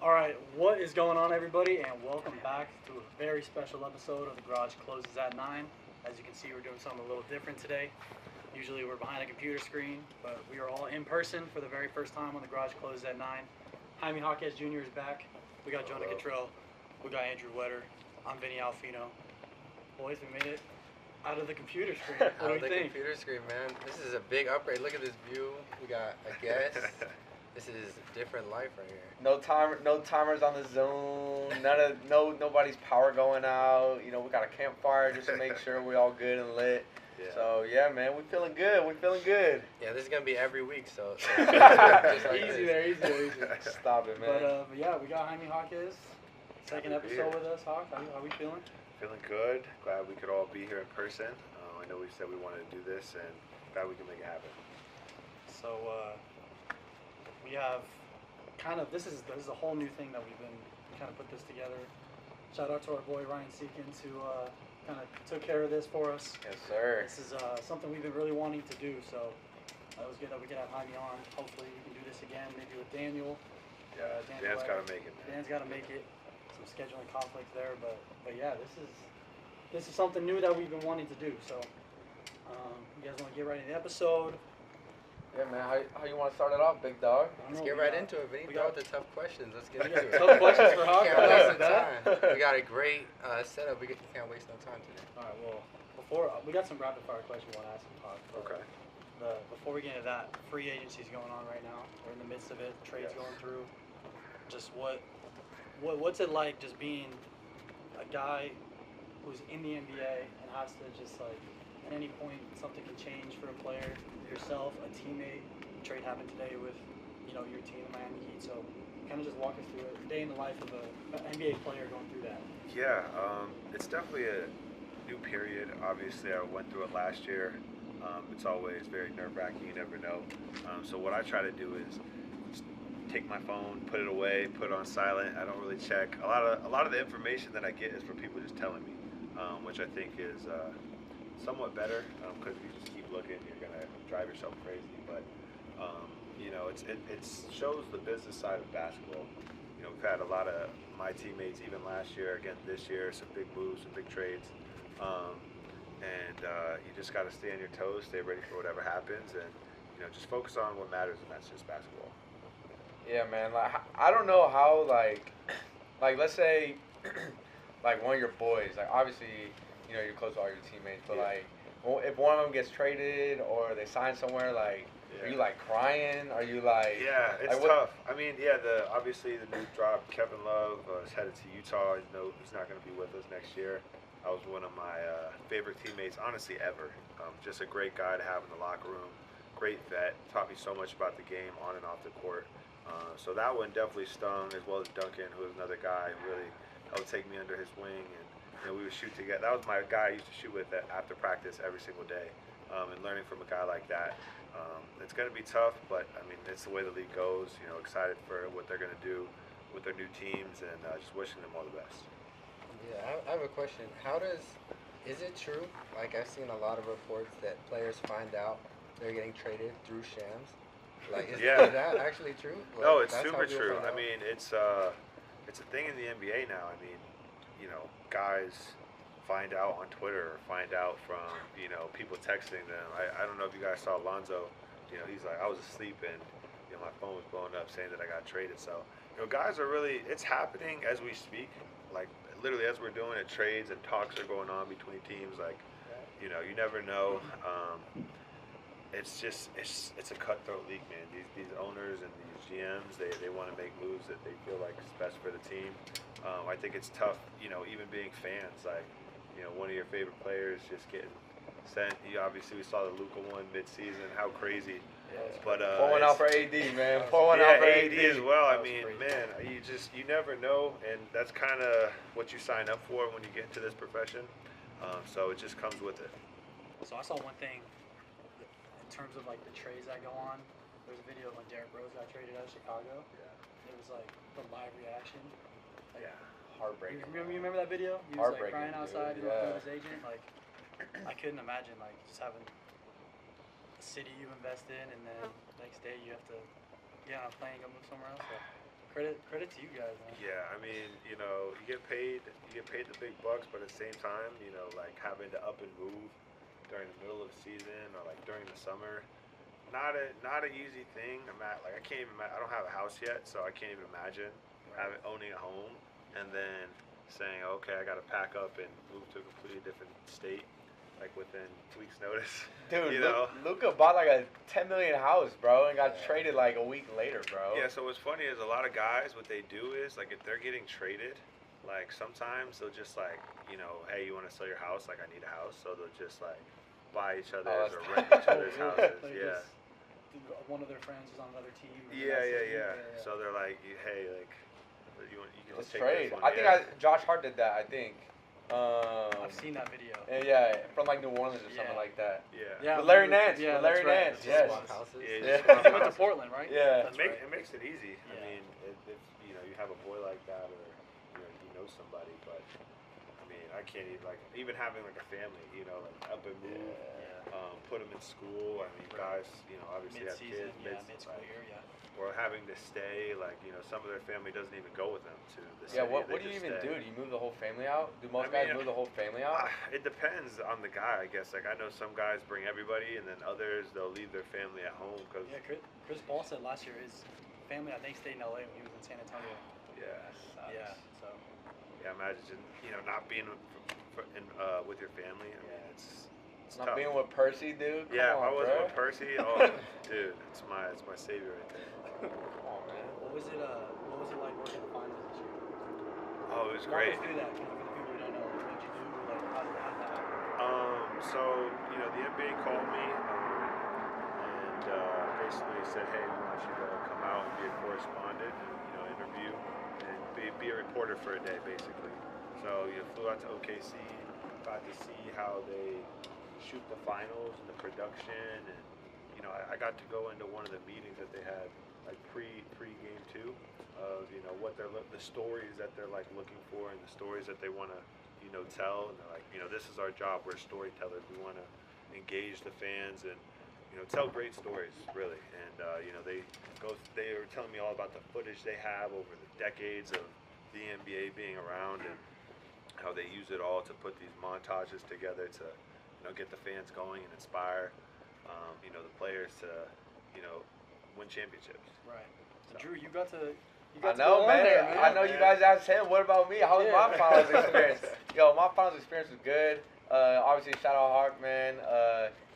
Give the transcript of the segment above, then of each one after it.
All right, what is going on, everybody, and welcome back to a very special episode of The Garage Closes at 9. As you can see, we're doing something a little different today. Usually we're behind a computer screen, but we are all in person for the very first time on The Garage Closes at 9. Jaime Jaquez Jr. is back. We got Jonah Cottrell. We got Andrew Wetter. I'm Vinny Alfino. Boys, we made it out of the computer screen. What do you think? Computer screen, man. This is a big upgrade. Look at this view. We got a guest. This is a different life right here. No timers on the Zoom. Nobody's power going out. You know, we got a campfire just to make sure we're all good and lit. Yeah. So yeah, man, we feeling good. Yeah, this is gonna be every week, so just like easy there. Stop it, man. But yeah, we got Jaime Jaquez. Second episode with us, Hawk. How we feeling? Feeling good. Glad we could all be here in person. I know we said we wanted to do this, and glad we can make it happen. So we have kind of this is a whole new thing that we've been kind of put this together. Shout out to our boy Ryan Seekins who kind of took care of this for us. Yes, sir. This is something we've been really wanting to do. So it was good that we could have Jaime on. Hopefully we can do this again, maybe with Daniel. Yeah, Dan's got to make it, man. Dan's got to make it. Some scheduling conflicts there, but yeah, this is something new that we've been wanting to do. So you guys want to get right into the episode? Yeah, man. How you want to start it off, big dog? Let's get right into it, Vinny. Throw out the tough questions. Let's get into it. Tough questions for Hawk. Can't waste no time. We got a great setup. We can't waste no time today. All right. Well, before we got some rapid fire questions we want to ask you, Hawk. Okay. Before we get into that, free agency is going on right now. We're in the midst of it. Trades going through. Just what's it like just being a guy who's in the NBA and has to just like at any point something can change for a player, yourself, a teammate. Trade happened today with your team, the Miami Heat. So kind of just walk us through it, a day in the life of an NBA player going through that. Yeah, it's definitely a new period. Obviously, I went through it last year. It's always very nerve-wracking. You never know. So what I try to do is take my phone, put it away, put it on silent. I don't really check. A lot of the information that I get is from people just telling me, which I think is somewhat better because if you just keep looking, you're gonna drive yourself crazy. But it shows the business side of basketball. We've had a lot of my teammates even last year, again this year, some big moves, some big trades, and you just got to stay on your toes, stay ready for whatever happens, and just focus on what matters, and that's just basketball. Yeah, man. Like I don't know how like let's say like one of your boys, like obviously you're close to all your teammates, but like if one of them gets traded or they sign somewhere, like are you like crying? Are you like it's like, tough. I mean, obviously the news dropped. Kevin Love is headed to Utah. He's not going to be with us next year. I was one of my favorite teammates, honestly, ever. Just a great guy to have in the locker room. Great vet. Taught me so much about the game on and off the court. So that one definitely stung, as well as Duncan, who was another guy who really helped take me under his wing, and we would shoot together. That was my guy I used to shoot with after practice every single day, and learning from a guy like that. It's going to be tough, but I mean it's the way the league goes. Excited for what they're going to do with their new teams, and just wishing them all the best. Yeah, I have a question. Is it true? Like I've seen a lot of reports that players find out they're getting traded through shams. Like, is that actually true? Like, no, it's super true. I mean, it's a thing in the NBA now. I mean, guys find out on Twitter or find out from, people texting them. I don't know if you guys saw Lonzo. He's like, I was asleep and, my phone was blowing up saying that I got traded. So, guys are really, it's happening as we speak. Like, literally as we're doing it, trades and talks are going on between teams. Like, you never know. It's a cutthroat league, man. These owners and these GMs, they want to make moves that they feel like is best for the team. I think it's tough, even being fans. Like, one of your favorite players just getting sent. Obviously, we saw the Luka one mid-season. How crazy! Yeah, but pour one out for AD, man. Pour one out for AD as well. I mean, man, you never know, and that's kind of what you sign up for when you get into this profession. So it just comes with it. So I saw one thing in terms of like the trades that go on. There's a video of when Derrick Rose got traded out of Chicago. Yeah. It was like the live reaction. Like, heartbreaking. You remember that video? He was like crying outside. He was with his agent. Like, I couldn't imagine like just having a city you invest in, and then next day you have to get on a plane and go move somewhere else. So, credit to you guys, man. Yeah, I mean, you know, you get paid the big bucks, but at the same time, you know, like having to up and move during the middle of the season or like during the summer, not a easy thing. I can't even. I don't have a house yet, so I can't even imagine owning a home and then saying, okay, I got to pack up and move to a completely different state, like within weeks' notice. Dude, you know? Luka bought like a $10 million house, bro, and got traded like a week later, bro. Yeah, so what's funny is a lot of guys, what they do is, like, if they're getting traded, like, sometimes they'll just, like, you know, hey, you want to sell your house? Like, I need a house. So they'll just, like, buy each other's or rent each other's houses. Like Yeah. One of their friends is on another team. Yeah. So they're like, hey, like, you can Let's just take trade. this one. I think Josh Hart did that, I think. I've seen that video. Yeah, from like New Orleans or something like that. Yeah. With Larry Nance. Yeah, with Larry that's right. Nance, yes. Swap houses. He went to Portland, right? Yeah. That's It makes it easy. Yeah. I mean, if you know you have a boy like that, or you know somebody, but I mean, I can't even having like a family, you know, like up and move, put them in school. I mean, guys, you know, obviously have Mid-season, kids, mid-school year, or having to stay, like, you know, some of their family doesn't even go with them to the city. Yeah, what They do you just even stay. do? Do you move the whole family out? Do most guys move the whole family out? It depends on the guy, I guess. Like, I know some guys bring everybody, and then others, they'll leave their family at home. Cause Yeah, Chris Paul said last year his family, I think, stayed in LA when he was in San Antonio. Yeah, so. Yeah, imagine, you know, not being with your family. I mean, it's Not tough. being with Percy, dude. Yeah, if I Come on, wasn't bro. with Percy, oh, dude, it's my savior right there. Come on, man. What was it like working the finals this year? Oh, it was Walk great. us through that, for the people who don't know. Like, what'd you do? Like, how did that happen? So, you know, the NBA called me and basically said, hey, we want you to come out and be a correspondent, you know, interview and be a reporter for a day, basically. So you flew out to OKC, got to see how they shoot the finals and the production, and you know, I got to go into one of the meetings that they had, like pre-game 2, of, you know, what the stories that they're like looking for and the stories that they want to, you know, tell. And they're like, you know, this is our job. We're storytellers. We want to engage the fans and, you know, tell great stories, really. And you know, they were telling me all about the footage they have over the decades of the NBA being around and how they use it all to put these montages together to, you know, get the fans going and inspire, you know, the players to, you know, win championships. Right. So, Drew, you got to I go know, on man. there, man. I know you guys asked him. What about me? How was my finals experience? Yo, my finals experience was good. Obviously, shout out Hawk, man.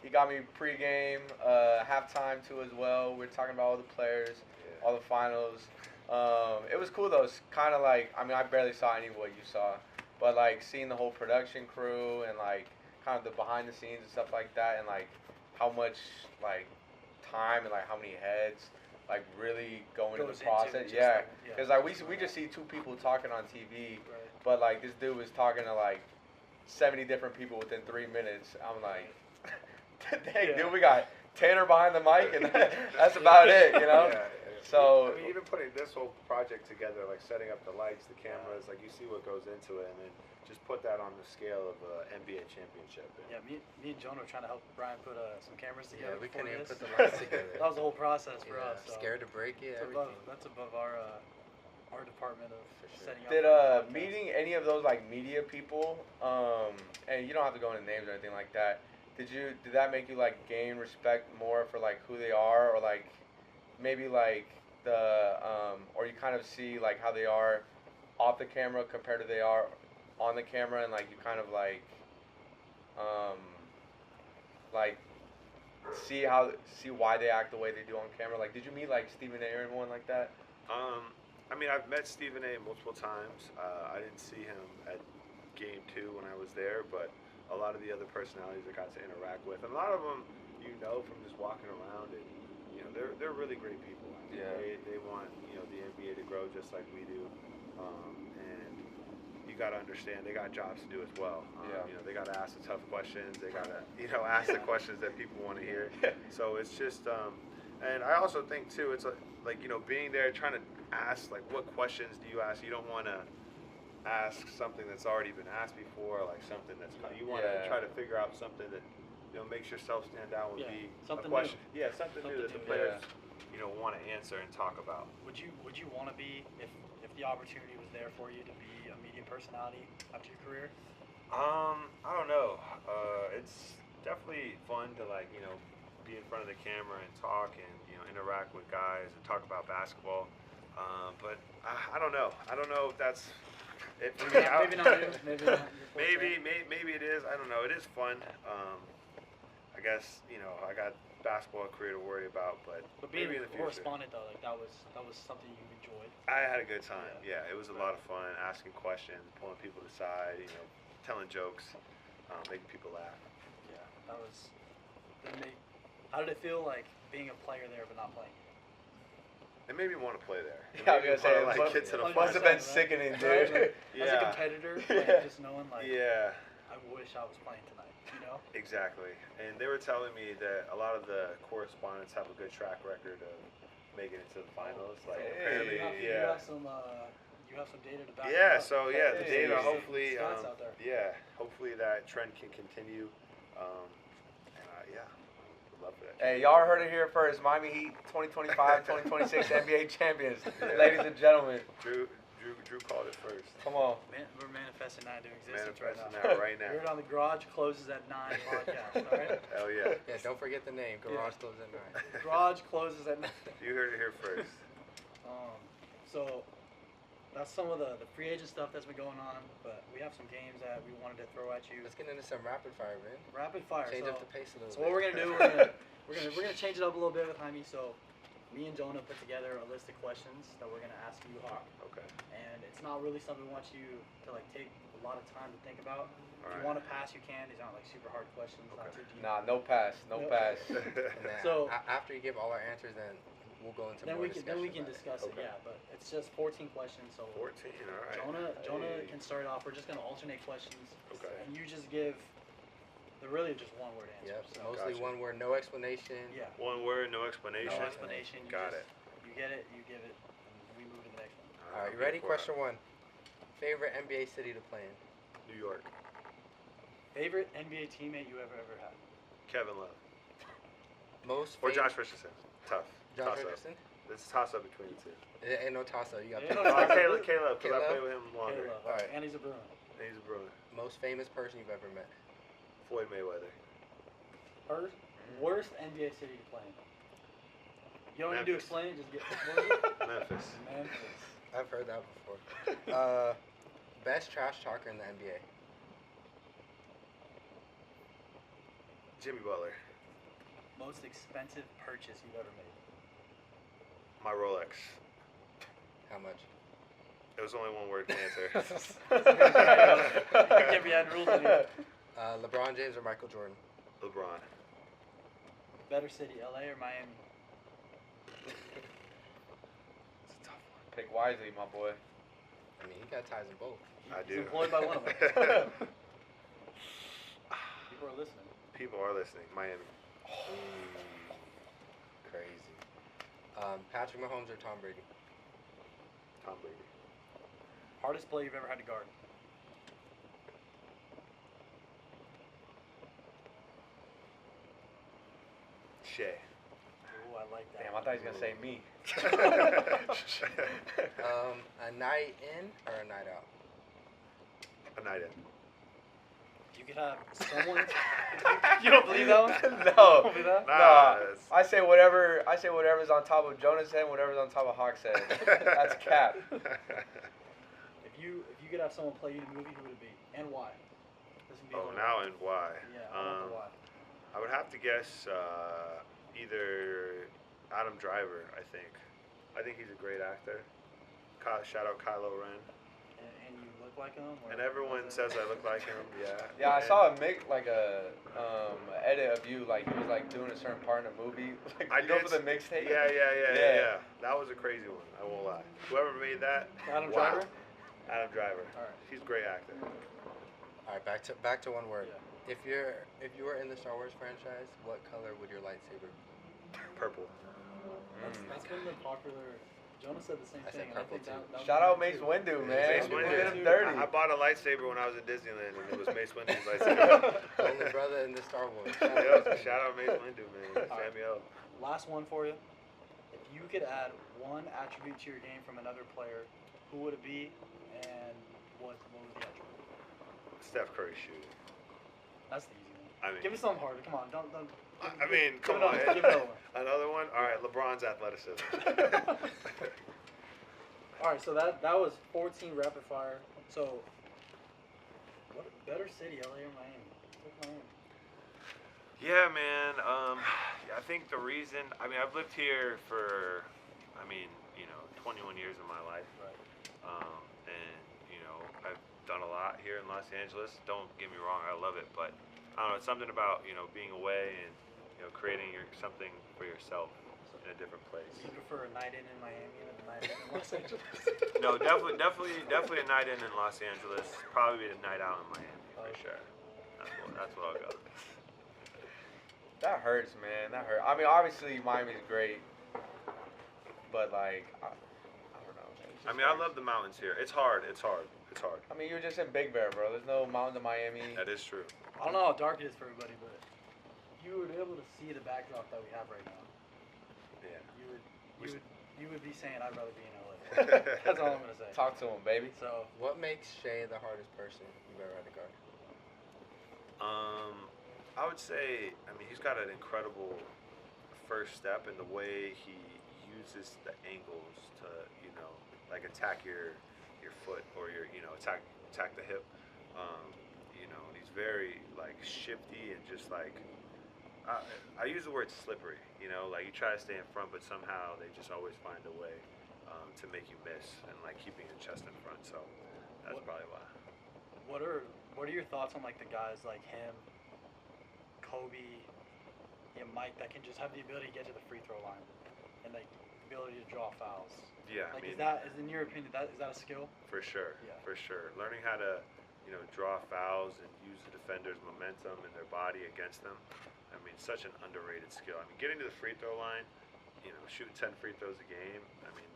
He got me pregame, halftime too as well. We were talking about all the players, all the finals. It was cool though. It's kind of like, I mean, I barely saw any of what you saw, but like seeing the whole production crew and like kind of the behind the scenes and stuff like that, and like how much like time and like how many heads like really go into the process. Yeah, because like we just see two people talking on TV, but like this dude was talking to like 70 different people within 3 minutes. I'm like, dang, dude, we got Tanner behind the mic, and that's about it, you know. So I mean, even putting this whole project together, like setting up the lights, the cameras, like you see what goes into it, and then just put that on the scale of an NBA championship. Yeah, me and Jonah were trying to help Brian put some cameras together. Yeah, we couldn't even this. put the lights together. That was the whole process for us. So. Scared to break it. That's above our department of setting up. did for the podcast. meeting any of those like media people, and you don't have to go into names or anything like that. Did that make you like gain respect more for like who they are, or like maybe like the or you kind of see like how they are off the camera compared to they are on the camera, and like you kind of like see why they act the way they do on camera. Like, did you meet like Stephen A. or anyone like that? I mean, I've met Stephen A. multiple times. I didn't see him at game 2 when I was there, but a lot of the other personalities I got to interact with, and a lot of them, you know, from just walking around, and you know, they're really great people. I mean, Yeah. They want, you know, the NBA to grow just like we do, and you got to understand they got jobs to do as well. You know, they got to ask the tough questions. They got to, you know, ask the questions that people want to hear. So it's just, and I also think too, it's like, you know, being there, trying to ask, like, what questions do you ask? You don't want to ask something that's already been asked before, like something that's, you want to try to figure out something that, you know, makes yourself stand out, would be something a question. new. Yeah, something new that the new, players want to answer and talk about. Would you want to be if the opportunity was there for you to be a media personality after your career? I don't know. It's definitely fun to be in front of the camera and talk and interact with guys and talk about basketball. But I don't know. I don't know if that's it for me. Maybe not you. Maybe not. Maybe it is. I don't know. It is fun. I guess I got basketball career to worry about, but being maybe in a the future. correspondent though, like that was something you enjoyed. I had a good time. Yeah, it was a lot of fun, asking questions, pulling people aside, telling jokes, making people laugh. Yeah, that was. How did it feel like being a player there but not playing? It made me want to play there. Yeah, I was gonna say, like, get to the must have been sickening, dude. As a competitor, like, just knowing like, yeah, I wish I was playing tonight. Exactly. And they were telling me that a lot of the correspondents have a good track record of making it to the finals. Like apparently, you have some data to back it yeah. up. So yeah, the data. Some Hopefully, stats out there. yeah. Hopefully that trend can continue. Yeah, would love that. Hey, y'all heard it here first. Miami Heat 2025, 2026 NBA champions. Ladies and gentlemen. Drew called it first. Come on. We're manifesting that into existence right now. Manifesting that right now. We're on the Garage Closes at 9 podcast, all right? Hell yeah. Yeah, don't forget the name. Garage Closes at 9. Garage Closes at 9. You heard it here first. So that's some of the free agent stuff that's been going on, but we have some games that we wanted to throw at you. Let's get into some rapid fire, man. Rapid fire. Change up the pace a little bit. So what we're gonna do, we're gonna change it up a little bit with Jaime. So me and Jonah put together a list of questions that we're gonna ask you, Hawk. Okay. And it's not really something we want you to like take a lot of time to think about. If you Alright. want to pass, you can. These aren't like super hard questions. Not too deep. Nah, no pass. No Nope. pass. And then So- after you give all our answers, then we'll go into Then more we can discussion discuss about it. Yeah, but it's just 14 questions. So 14. All right. Jonah Hey. can start off. We're just gonna alternate questions. Okay. And you just give. They're really just one word answers. Yep. So Mostly Gotcha. one word, no explanation. yeah. One word, no explanation. No explanation. You Got just, it. You get it. You give it. And we move to the next one. All right, you ready? Question 1. Favorite NBA city to play in? New York. Favorite NBA teammate you ever had? Kevin Love. Most Or fav- Josh Richardson. Tough. Josh Toss-up. Richardson? It's a toss up between the two. It ain't no toss-up. You got Yeah, to no pick. toss-up. Caleb, because I Caleb? played with him longer. Caleb. Alright. And he's a Bruin. And he's a Bruin. Most famous person you've ever met? Floyd Mayweather. Worst NBA city to play in? You don't need to Memphis. explain it. Just get. What is it? Memphis. Memphis. I've heard that before. Best trash talker in the NBA? Jimmy Butler. Most expensive purchase you've ever made? My Rolex. How much? It was only one word to answer. You can't be adding rules in here. LeBron James or Michael Jordan? LeBron. Better city, LA or Miami? It's a tough one. Pick wisely, my boy. I mean, he got ties in both. I He's do. employed by one of them. People are listening. People are listening. Miami. Crazy. Patrick Mahomes or Tom Brady? Tom Brady. Hardest play you've ever had to guard? Shea. Ooh, I like that. Damn, I thought he was gonna say me. A night in or a night out? A night in. You could have someone. You don't believe that one? No. You don't believe that? Nah, Nah, it's- I say whatever. I say whatever's on top of Jonah's head, whatever's on top of Hawk's head. That's cap. If you could have someone play you in a movie, who would it be, and why? This can be a Oh, little- now and why? Yeah, I want the why. I would have to guess either Adam Driver. I think he's a great actor. Shout out Kylo Ren. And you look like him? Or And everyone is it- says I look like him. Yeah. Yeah, I And- saw a edit of you, like he was like doing a certain part in a movie. Like, I you know, did for the mixtape. Yeah. That was a crazy one. I won't lie. Whoever made that. Adam wow. Driver? Adam Driver. All right. He's a great actor. All right, back to one word. Yeah. If you were in the Star Wars franchise, what color would your lightsaber be? Purple. That's been the popular. Jonah said the same I said thing. and I purple think too. that Shout out Mace Windu, man. Mace People Windu. get him dirty. I bought a lightsaber when I was at Disneyland, and it was Mace Windu's lightsaber. Only brother in the Star Wars. Shout out Mace Windu, man. All right. Samuel. Last one for you. If you could add one attribute to your game from another player, who would it be, and what would the attribute? Steph Curry shooting. That's the easy one. I mean, Give me something harder. Come on, don't. I mean, give come on. Give another one. Another one? All right, LeBron's athleticism. All right, so that was 14 rapid fire. So, what a better city, LA or Miami? Pick Miami. Yeah, man. I think the reason, I mean, I've lived here for, 21 years of my life. Right. And, I've done a lot here in Los Angeles. Don't get me wrong, I love it. But, I don't know, it's something about, being away and, creating something for yourself in a different place. Do you prefer a night in Miami and a night in Los Angeles? No, definitely a night in Los Angeles. Probably a night out in Miami, for sure. That's what I'll go. That hurts, man. That hurts. I mean, obviously Miami's great, but like, I don't know. I mean, I love the mountains here. It's hard. I mean, you're just in Big Bear, bro. There's no mountains in Miami. That is true. I don't know how dark it is for everybody, but you would be able to see the backdrop that we have right now. Yeah. You would be saying I'd rather be in LA. That's all I'm gonna say. Talk to him, baby. So, What makes Shea the hardest person you've ever had to guard? I would say, he's got an incredible first step in the way he uses the angles to, like attack your foot or your, attack the hip. He's very like shifty and just like, I use the word slippery, like you try to stay in front, but somehow they just always find a way to make you miss and like keeping your chest in front. So that's probably why. what are your thoughts on like the guys like him, Kobe, Mike that can just have the ability to get to the free throw line and like the ability to draw fouls? Yeah, Like, is in your opinion is that a skill? For sure. Yeah. For sure. Learning how to, draw fouls and use the defender's momentum and their body against them. Such an underrated skill. Getting to the free throw line, shooting 10 free throws a game.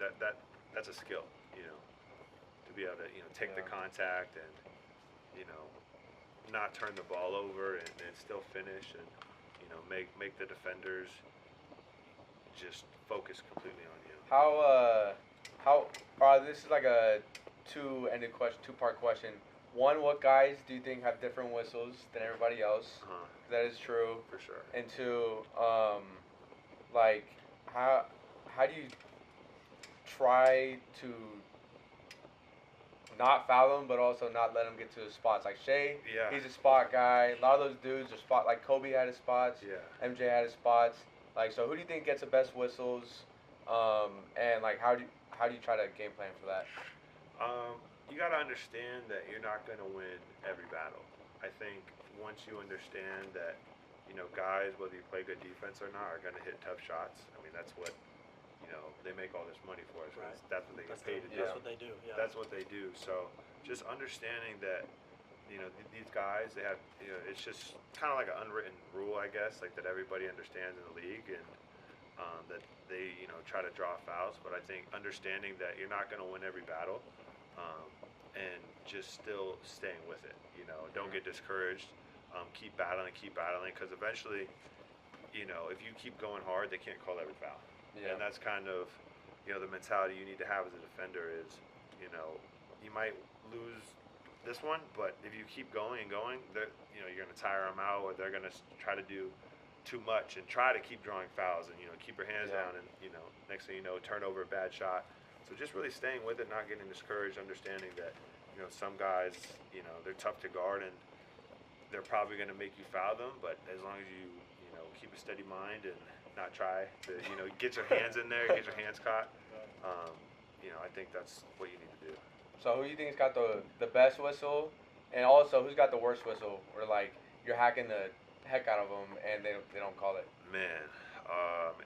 That's a skill. To be able to, take the contact and, not turn the ball over and still finish and, make the defenders just focus completely on you. This is like a two-part question. One, what guys do you think have different whistles than everybody else? That is true. For sure. And two, like, how do you try to not foul them, but also not let them get to his spots? Like Shea, Yeah. he's a spot guy. A lot of those dudes are spot. Like Kobe had his spots. Yeah. MJ had his spots. Like, so who do you think gets the best whistles? And like, how do you try to game plan for that? You got to understand that you're not going to win every battle. I think once you understand that, guys, whether you play good defense or not, are going to hit tough shots. That's what, they make all this money for us. Right. That's what they get paid to do. That's what they do. Yeah. That's what they do. So just understanding that, these guys, they have, it's just kind of like an unwritten rule, I guess, like that everybody understands in the league and that they, try to draw fouls. But I think understanding that you're not going to win every battle and just still staying with it, don't get discouraged. Keep battling, because eventually, if you keep going hard, they can't call every foul. Yeah. And that's kind of, the mentality you need to have as a defender is, you might lose this one, but if you keep going and going, you're going to tire them out, or they're going to try to do too much and try to keep drawing fouls and, keep your hands down and, next thing you know, turn over a bad shot. So just really staying with it, not getting discouraged, understanding that, some guys, they're tough to guard and they're probably going to make you foul them, but as long as you, keep a steady mind and not try to, get your hands in there, get your hands caught, I think that's what you need to do. So who do you think's got the best whistle, and also who's got the worst whistle? Where like you're hacking the heck out of them and they don't call it. Man,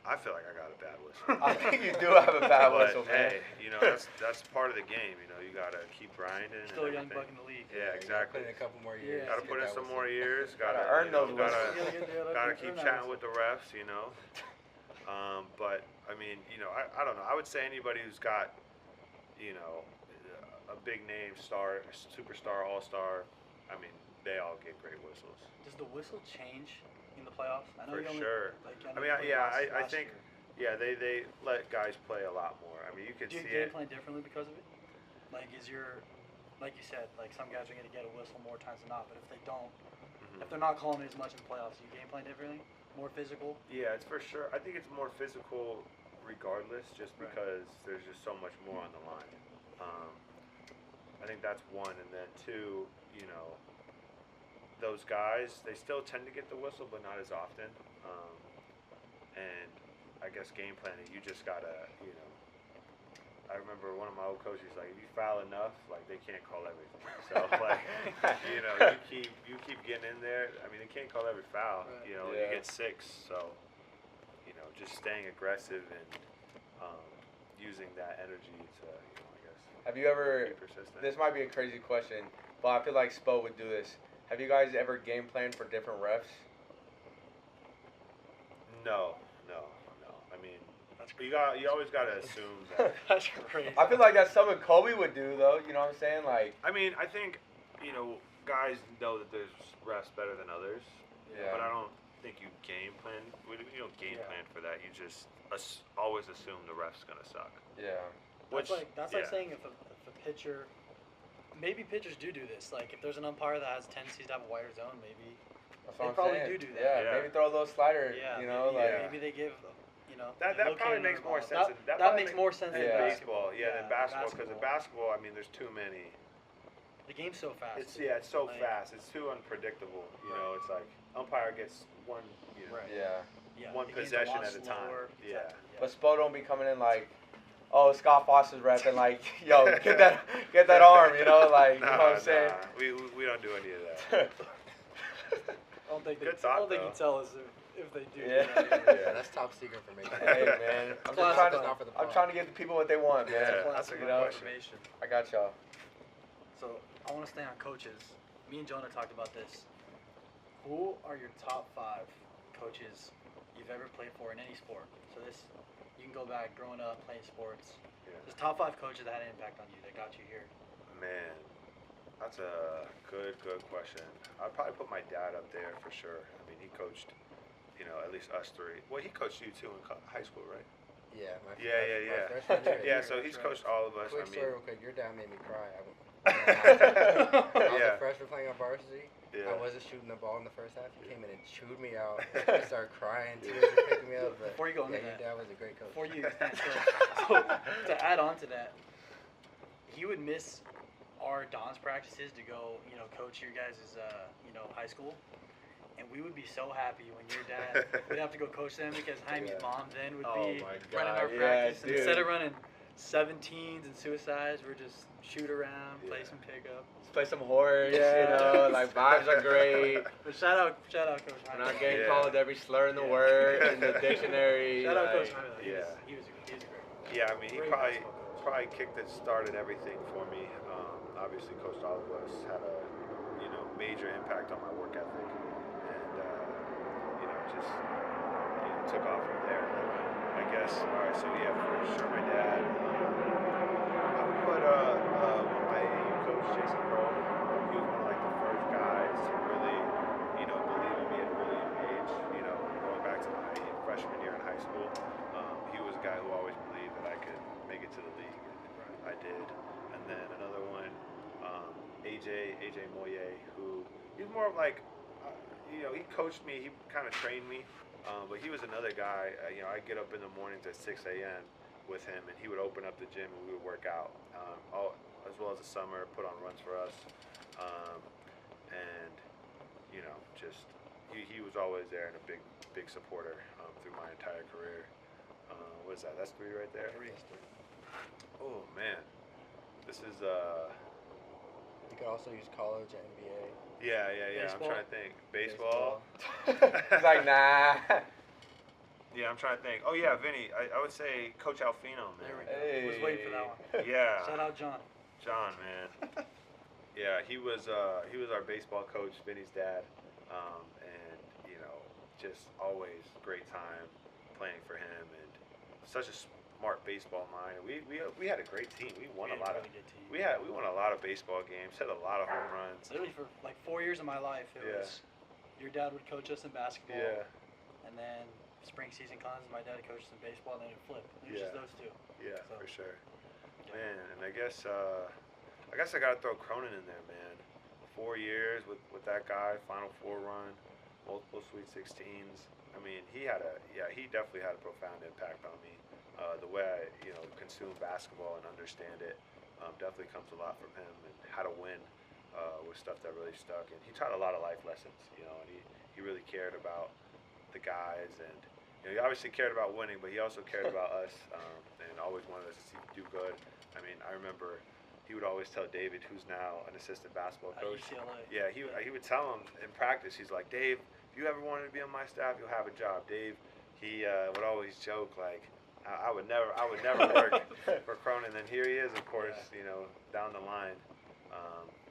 I feel like I got a bad whistle. I think you do have a bad But, whistle, man. hey, that's part of the game. You gotta keep grinding. Still a and young buck everything. in the league. Yeah, exactly. Put in a couple more years. Yeah. Gotta put in some more years. Gotta earn those Gotta whistles. keep chatting with the refs. But I don't know. I would say anybody who's got, a big name star, superstar, all-star. They all get great whistles. Does the whistle change in the playoffs? I know For you only, sure. Like, I think Yeah, they let guys play a lot more. I mean, you can Do you see game it. plan differently because of it? Like, like you said, like some guys are going to get a whistle more times than not, but if they don't, Mhm. if they're not calling it as much in playoffs, do you game plan differently? More physical? Yeah, it's for sure. I think it's more physical, regardless, just Right. because there's just so much more on the line. Um, I think that's one, and then two, those guys they still tend to get the whistle, but not as often. And I guess game planning, you just gotta, I remember one of my old coaches like, if you foul enough, like they can't call everything. So like, you keep getting in there. I mean, they can't call every foul. Right. You get 6. So just staying aggressive and using that energy to, I guess. Have you ever? Be persistent. This might be a crazy question, but I feel like Spo would do this. Have you guys ever game planned for different refs? No. I mean, you always gotta assume that. That's crazy. I feel like that's something Kobe would do, though. You know what I'm saying? Like, I mean, I think guys know that there's refs better than others. Yeah. But I don't think you game plan. You don't game plan for that. You just always assume the ref's gonna suck. yeah. That's like saying if a pitcher, maybe pitchers do this. Like if there's an umpire that has tendencies to have a wider zone, maybe That's they what I'm probably saying. do that. Yeah, Yeah. maybe throw a little slider. Yeah, Like maybe they give. That located probably on makes the more ball. sense. That probably makes more sense in than Yeah. baseball. Than basketball. Because in basketball, I mean, there's too many. The game's so fast. It's so Like, fast. It's too unpredictable. Right. It's like umpire gets one. Right. Yeah. Yeah, one the game's possession lot at a time. slower. Yeah. Exactly, But Spo don't be coming in like, oh, Scott Foster's repping like, yo, get that arm, like, you know what I'm saying? We don't do any of that. I don't think Good I thought, don't think though. you tell us if they do. Yeah. Yeah, that's top secret information. Hey man, I'm trying to give the people what they want, man. Yeah, that's a good question. Information. I got y'all. So I want to stay on coaches. Me and Jonah talked about this. Who are your top 5 coaches you've ever played for in any sport? So this, you can go back growing up playing sports. Yeah. Just top 5 coaches that had an impact on you that got you here. Man, that's a good question. I'd probably put my dad up there for sure. I mean, he coached, at least us 3. Well, he coached you too in high school, right? Yeah, my Yeah. freshman year. Yeah, so he's coached all of us. Quick I mean, story real quick. Your dad made me cry. I was Yeah. a freshman playing on varsity. Yeah. I wasn't shooting the ball in the first half. He came in and chewed me out. I started crying. Tears were picking me up. But Before you go into your that, dad was a great coach. Before you, so to add on to that, he would miss our Don's practices to go, coach your guys' high school. And we would be so happy when your dad would have to go coach them because Jaime's mom then would Oh be my running God, our yeah, practice. And dude. instead of running 17s and suicides, we're just shoot around, play some pickup. Let's play some horse, Yeah. like vibes are great. But shout out Coach We're Jaime. not getting Yeah. called every slur in the Yeah. word in the dictionary. Shout out like, Coach Jaime. Yeah. He was a great. Yeah, I mean, he Great probably basketball coach. started everything for me. Obviously, coached all of us, had a major impact on my work ethic, and just took off from there. I guess. All right, so yeah, for sure, my dad. I would put my AU coach, Jason Crow. He was one of the first guys to really believe in me at a really young age. Going back to my freshman year in high school, he was a guy who always believed that I could make it to the league. I did. And then another one, AJ Moye, who he was more of he coached me, he kind of trained me, but he was another guy. I'd get up in the mornings at 6 a.m. with him, and he would open up the gym and we would work out, as well as the summer, put on runs for us, and just he was always there and a big supporter through my entire career. What is that? That's 3 right there. 3. Oh man, this is You could also use college and NBA. yeah. Baseball? I'm trying to think. Baseball. He's like, nah. Yeah, I'm trying to think. Oh yeah, Vinny. I would say Coach Alfino, man. There we go. Hey. Was waiting for that one. Yeah. Shout out John. John, man. Yeah, he was our baseball coach, Vinny's dad, and just always great time playing for him, and such a smart baseball mind. We had a great team. We won a lot of. really good team. We won a lot of baseball games. Hit a lot of home runs. Literally for 4 years of my life, it was your dad would coach us in basketball. Yeah. And then spring season comes, my dad coaches some baseball, and then it flip. It's just those two. Yeah, So, for sure. yeah. Man, and I guess I gotta throw Cronin in there, man. 4 years with that guy, Final Four run, multiple Sweet 16s. I mean, he definitely had a profound impact on me. The way I, consume basketball and understand it, definitely comes a lot from him, and how to win was stuff that really stuck. And he taught a lot of life lessons, and he really cared about the guys, and he obviously cared about winning, but he also cared about us, and always wanted us to do good. I mean, I remember he would always tell David, who's now an assistant basketball coach. At UCLA. Yeah, he would tell him in practice. He's like, Dave, if you ever wanted to be on my staff, you'll have a job. Dave, he would always joke like, I would never work for Cronin. And here he is, of course, down the line.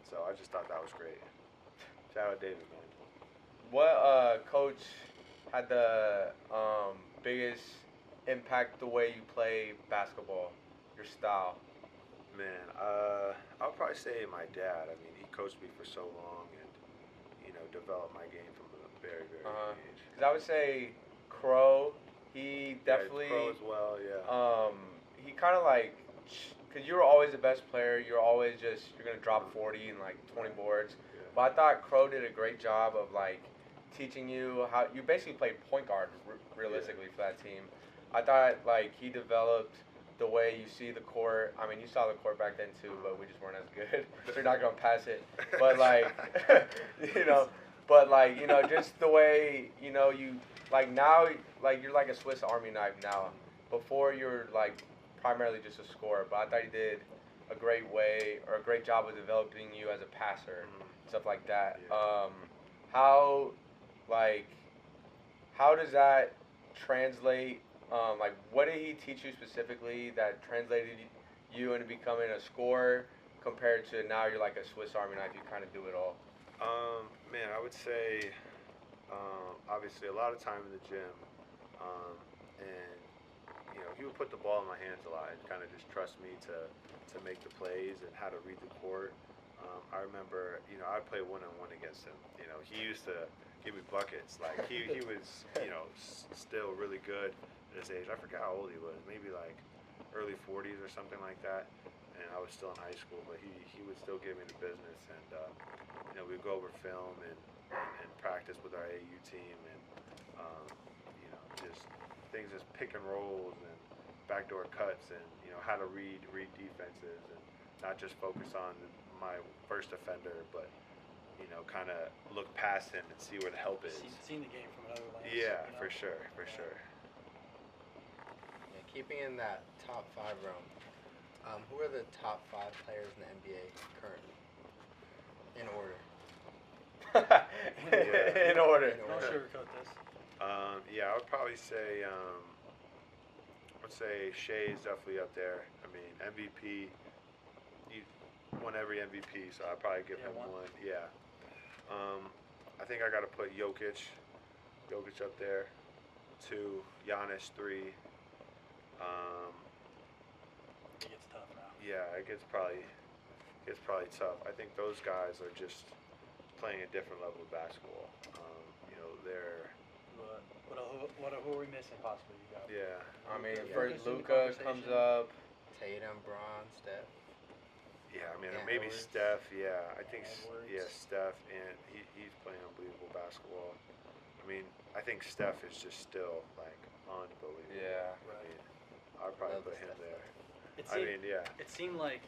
So I just thought that was great. Shout out David, man. What coach had the biggest impact the way you play basketball, your style? Man, I'll probably say my dad. I mean, he coached me for so long, and developed my game from a very, very young age. Because I would say Crow, he definitely. Crow as well, yeah. He kind of like, because you were always the best player. You're always you're gonna drop 40 and like 20 boards. Yeah. But I thought Crow did a great job of like teaching you how you basically played point guard realistically for that team. I thought like he developed the way you see the court. I mean, you saw the court back then too, but we just weren't as good. So you're not gonna pass it. But like, just the way you like now, like you're like a Swiss Army knife now. Before you're like primarily just a scorer, but I thought he did a great job of developing you as a passer, stuff like that. Yeah. How does that translate? Like, what did he teach you specifically that translated you into becoming a scorer compared to now you're like a Swiss Army knife, you kind of do it all? Man, I would say, obviously, a lot of time in the gym, and he would put the ball in my hands a lot and kind of just trust me to make the plays and how to read the court. I remember, I'd play one-on-one against him. He used to give me buckets. Like, he was, still really good at his age. I forgot how old he was, maybe like early 40s or something like that. And I was still in high school, but he would still give me the business. And, we'd go over film and practice with our AU team, and, just things as pick and rolls and backdoor cuts, and, how to read defenses, and not just focus on my first offender, but kind of look past him and see where the help is. Seen the game from another lens. Yeah, for sure. Yeah, keeping in that top 5 realm, who are the top 5 players in the NBA currently? In order. In order. Don't sugarcoat this. I would probably say, Shea's definitely up there. I mean, MVP. He won every MVP, so I'd probably give him one. Yeah. I think I got to put Jokic up there. 2, Giannis 3. It gets tough now. Yeah, it gets probably tough. I think those guys are just playing a different level of basketball. They're. Who are we missing possibly? You got? Yeah. I mean, Luka first in the Luka conversation. comes up. Tatum, Bron, Steph. Yeah, I mean, Yeah, maybe Edwards. Steph. Yeah, I think Edwards. Steph, and he's playing unbelievable basketball. I mean, I think Steph is just still like unbelievable. Yeah. I mean, I'd probably Love put him Steph. there. It seemed like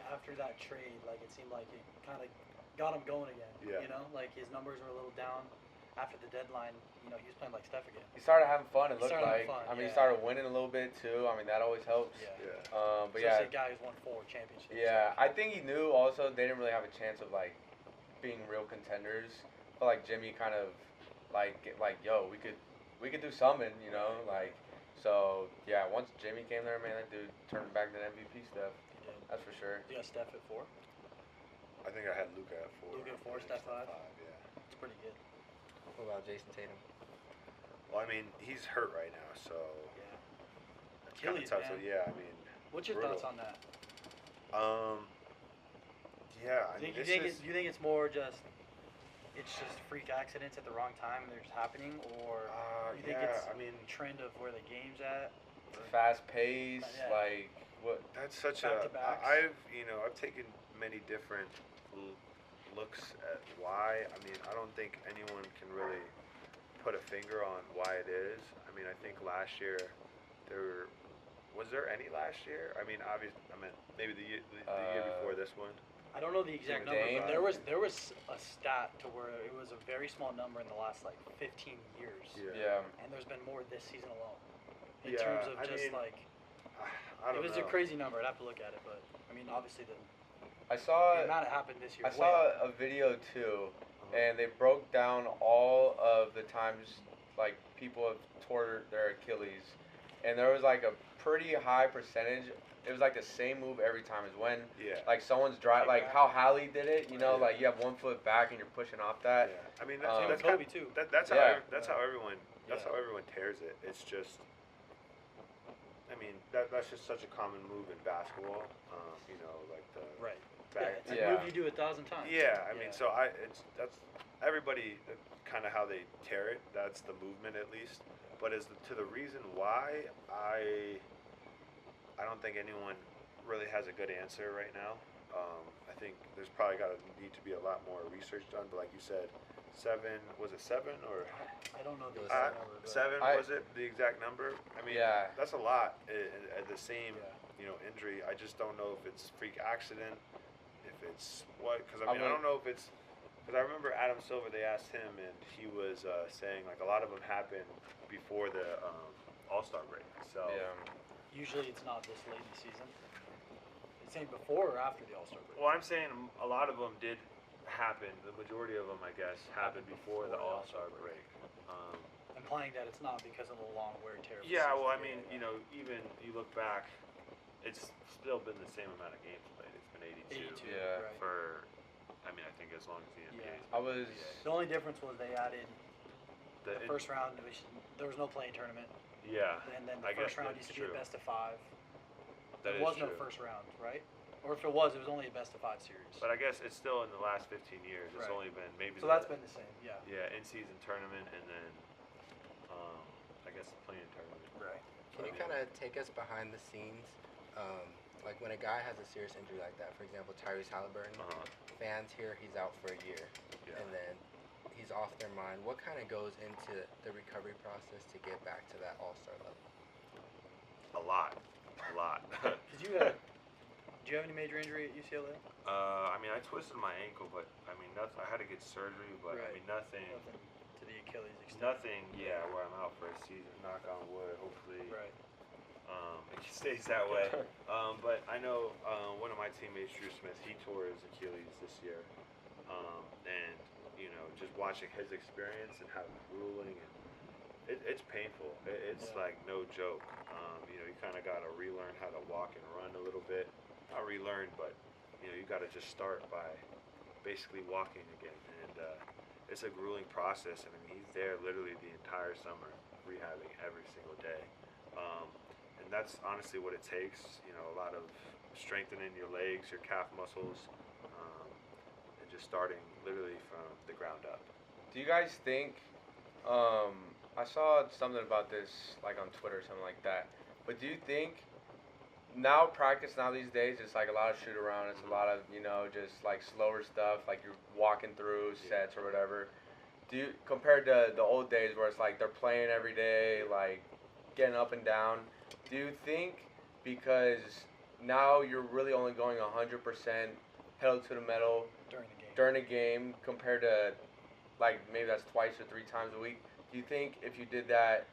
after that trade, like it seemed like it kind of got him going again. Yeah. Like his numbers were a little down after the deadline. He was playing like Steph again. He started having fun. It He looked started like. having fun, I mean, he yeah. started winning a little bit too. I mean, that always helps. Yeah. Yeah. But yeah. Especially a guy who's won 4 championships. Yeah, I think he knew also they didn't really have a chance of like being real contenders. But like Jimmy kind of yo, we could do something, like. So yeah, once Jimmy came there, man, that dude turned back to the MVP stuff. He did. That's for sure. You got Steph at 4. I think I had Luka at 4. Luka at 4, Steph 5. Yeah. It's pretty good. What about Jason Tatum? Well, I mean, he's hurt right now, so Yeah. it's kind of Achilles, tough. man. So yeah, I mean. What's your brutal. thoughts on that? Yeah, I mean, Do you think it's more just it's just freak accidents at the wrong time and they're just happening, or you think yeah, it's I mean, trend of where the game's at? Fast pace, Yeah. like what? that's such Back-to-backs. I've taken many different looks at why. I mean, I don't think anyone can really put a finger on why it is. I mean, I think last year was there any last year? I mean, maybe the year before this one. I don't know the exact Dame? number, but there was a stat to where it was a very small number in the last like 15 years. Yeah. And there's been more this season alone. In Yeah, terms of I just mean, like, I don't it was know. a crazy number. I'd have to look at it, but I mean, obviously the I saw amount that happened this year. I is saw way up. a video too, Uh-huh. and they broke down all of the times like people have tore their Achilles, and there was like a pretty high percentage. It was like the same move every time as when Yeah. like someone's drive, like how Hallie did it. You know, Yeah. like you have 1 foot back and you're pushing off that. Yeah. I mean, Same that's with Kobe, kind too. That's Yeah. how everyone Yeah. tears it. It's just. I mean, that's just such a common move in basketball. You know, like the Right. back. Yeah, it's a Yeah. move you do 1,000 times. Yeah, I Yeah. mean, so that's everybody kind of how they tear it. That's the movement at least. But to the reason why, I don't think anyone really has a good answer right now. I think there's probably need to be a lot more research done. But like you said, was it 7 or I don't know the It was exact number. But 7? Was it the exact number? I mean, Yeah. that's a lot. At the same, Yeah. injury. I just don't know if it's freak accident, if it's what. Because I I would- don't know if it's. Because I remember Adam Silver. They asked him, and he was saying like a lot of them happened before the All-Star break. So Yeah. Usually it's not this late in the season. It's saying before or after the All-Star break. well, I'm saying a lot of them did happen. The majority of them, I guess, happened before the All-Star break. Implying that it's not because of the long wear and tear. Of the Yeah, season. well, I mean, even you look back, it's still been the same amount of games played. It's been 82, 82. Yeah. Right. for, I mean, I think as long as the NBA. Yeah. has I been was- the NBA. The only difference was they added the The- first round. There was no playing tournament, Yeah, and then the I first guess round that's used to be true. a best of 5. That There is was true. no first round, right? Or if it was only a best of 5 series. But I guess it's still in the last 15 years. It's Right. only been maybe. So that's been the same. Yeah. Yeah, in-season tournament and then, I guess the playing tournament. Right. Can you kind of take us behind the scenes? Like when a guy has a serious injury like that, for example, Tyrese Halliburton, fans hear he's out for a year, Yeah. and then he's off their mind. What kind of goes into the recovery process to get back to that all-star level? A lot. Because do you have any major injury at UCLA? I mean, I twisted my ankle, but I mean, nothing. I had to get surgery, but I Right. mean, nothing. Nothing to the Achilles extent. Nothing. Yeah, where I'm out for a season. Knock on wood. Hopefully, Right. it stays that way. But I know one of my teammates, Drew Smith, he tore his Achilles this year, and just watching his experience and how grueling and it's painful. It's Yeah. like no joke. You kind of got to relearn how to walk and run a little bit. Not relearn, but you got to just start by basically walking again. And it's a grueling process. And I mean, he's there literally the entire summer, rehabbing every single day. And that's honestly what it takes. A lot of strengthening your legs, your calf muscles, and just starting literally from the ground up. Do you guys think? I saw something about this like on Twitter or something like that. But do you think now practice now these days it's like a lot of shoot around, it's a lot of just like slower stuff, like you're walking through sets or whatever. Do you compared to the old days where it's like they're playing every day, like getting up and down? Do you think because now you're really only going 100% pedal to the metal During the game. during a game compared to like maybe that's twice or 3 times a week? Do you think if you did that,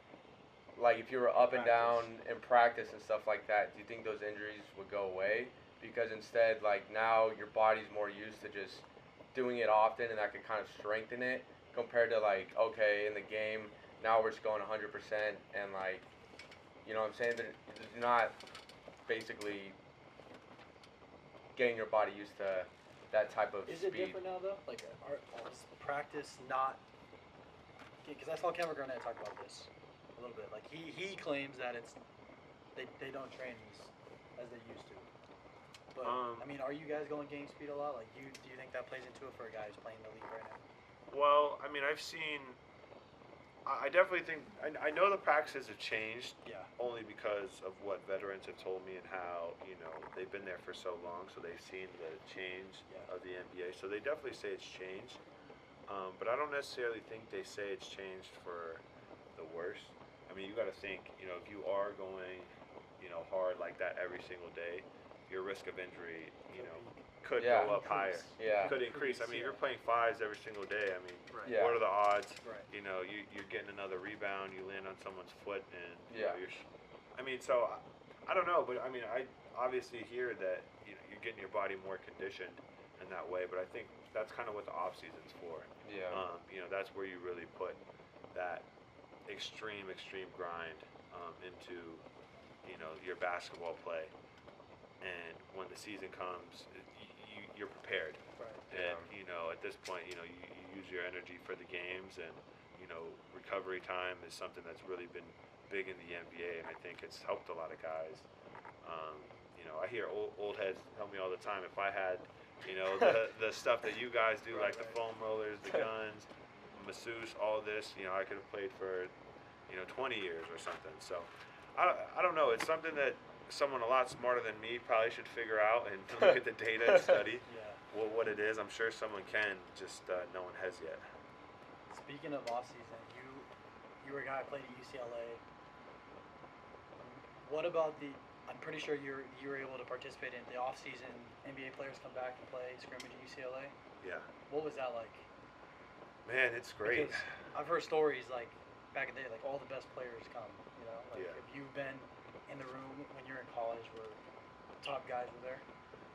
like if you were up and down in practice and stuff like that, do you think those injuries would go away? Because instead, like now your body's more used to just doing it often, and that could kind of strengthen it compared to like, okay, in the game now we're just going 100% and like, you know what I'm saying? They're not basically getting your body used to that type of Is speed. it different now though? Like, is practice not? Because I saw Kevin Garnett talk about this a little bit. Like he claims that they don't train as they used to. But I mean, are you guys going game speed a lot? Like, do you think that plays into it for a guy who's playing in the league right now? Well, I mean, I've seen. I definitely think I know the practices have changed. Yeah. Only because of what veterans have told me and how they've been there for so long, so they've seen the change of the NBA. So they definitely say it's changed, but I don't necessarily think they say it's changed for the worse. I mean, you got to think, if you are going, hard like that every single day, your risk of injury, could Yeah. go up higher. Yeah. Could increase. I mean, you're playing fives every single day. I mean, Right. Yeah. what are the odds? Right. You're getting another rebound, you land on someone's foot, and Yeah. I mean, so I don't know, but I mean, I obviously hear that you're getting your body more conditioned in that way, but I think that's kind of what the off season's for. Yeah. That's where you really put that extreme grind into your basketball play, and when the season comes, you're prepared. Right. And at this point, you use your energy for the games, and recovery time is something that's really been big in the NBA, and I think it's helped a lot of guys. I hear old heads tell me all the time, if I had the stuff that you guys do, like the foam rollers, the guns, masseuse, all this, I could have played for 20 years or something. So I don't know. It's something that someone a lot smarter than me probably should figure out and look at the data and study Yeah. what it is. I'm sure someone can, just no one has yet. Speaking of off season, you were a guy who played at UCLA. What about I'm pretty sure you were able to participate in the off season. NBA players come back and play scrimmage at UCLA. Yeah. What was that like? Man, it's great. Because I've heard stories like back in the day, like all the best players come. Like Yeah. if you've been in the room when you're in college where top guys were there.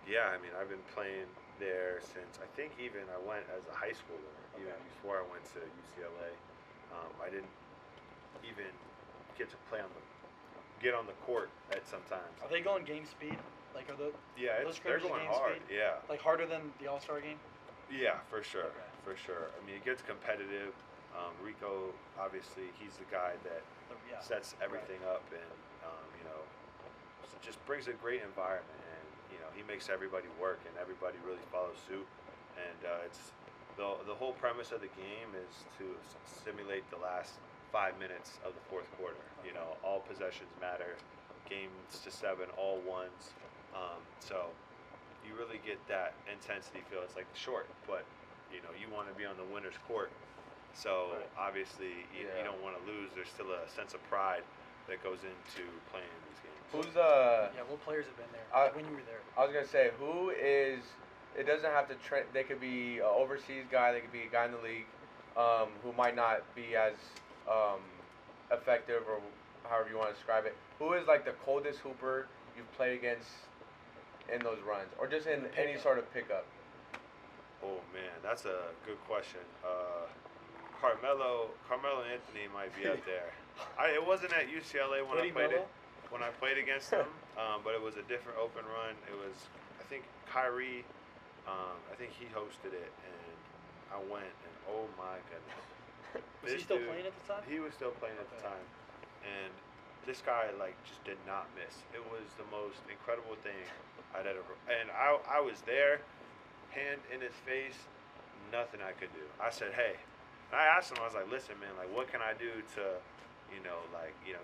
Yeah, I mean, I've been playing there since I think even I went as a high schooler, even before I went to UCLA. I didn't even get to get on the court at sometimes. Are they going game speed? Like are those Yeah, those they're scrimmages going game hard. speed? Yeah. Like harder than the All-Star game? Yeah, for sure. Okay. For sure. I mean, it gets competitive. Rico, obviously, he's the guy that Yeah. sets everything up, and just brings a great environment, and he makes everybody work, and everybody really follows suit. And it's the whole premise of the game is to simulate the last 5 minutes of the fourth quarter. All possessions matter, games to 7, all ones. So you really get that intensity feel. It's like short, but you want to be on the winner's court. So obviously you don't want to lose. There's still a sense of pride that goes into playing these games. Who's Yeah, what players have been there when you were there? I was gonna say, who is? It doesn't have to. They could be an overseas guy. They could be a guy in the league, who might not be as effective, or however you want to describe it. Who is like the coldest hooper you've played against in those runs, or just in any sort of pickup? Oh man, that's a good question. Carmelo Anthony might be up there. It wasn't at UCLA when I played against him, but it was a different open run. It was, I think, Kyrie. I think he hosted it, and I went, and oh my goodness. Was he still playing at the time? He was still playing at the time, and this guy just did not miss. It was the most incredible thing I'd ever. And I was there, hand in his face, nothing I could do. I said, hey. And I asked him, I was like, listen, man, like, what can I do to,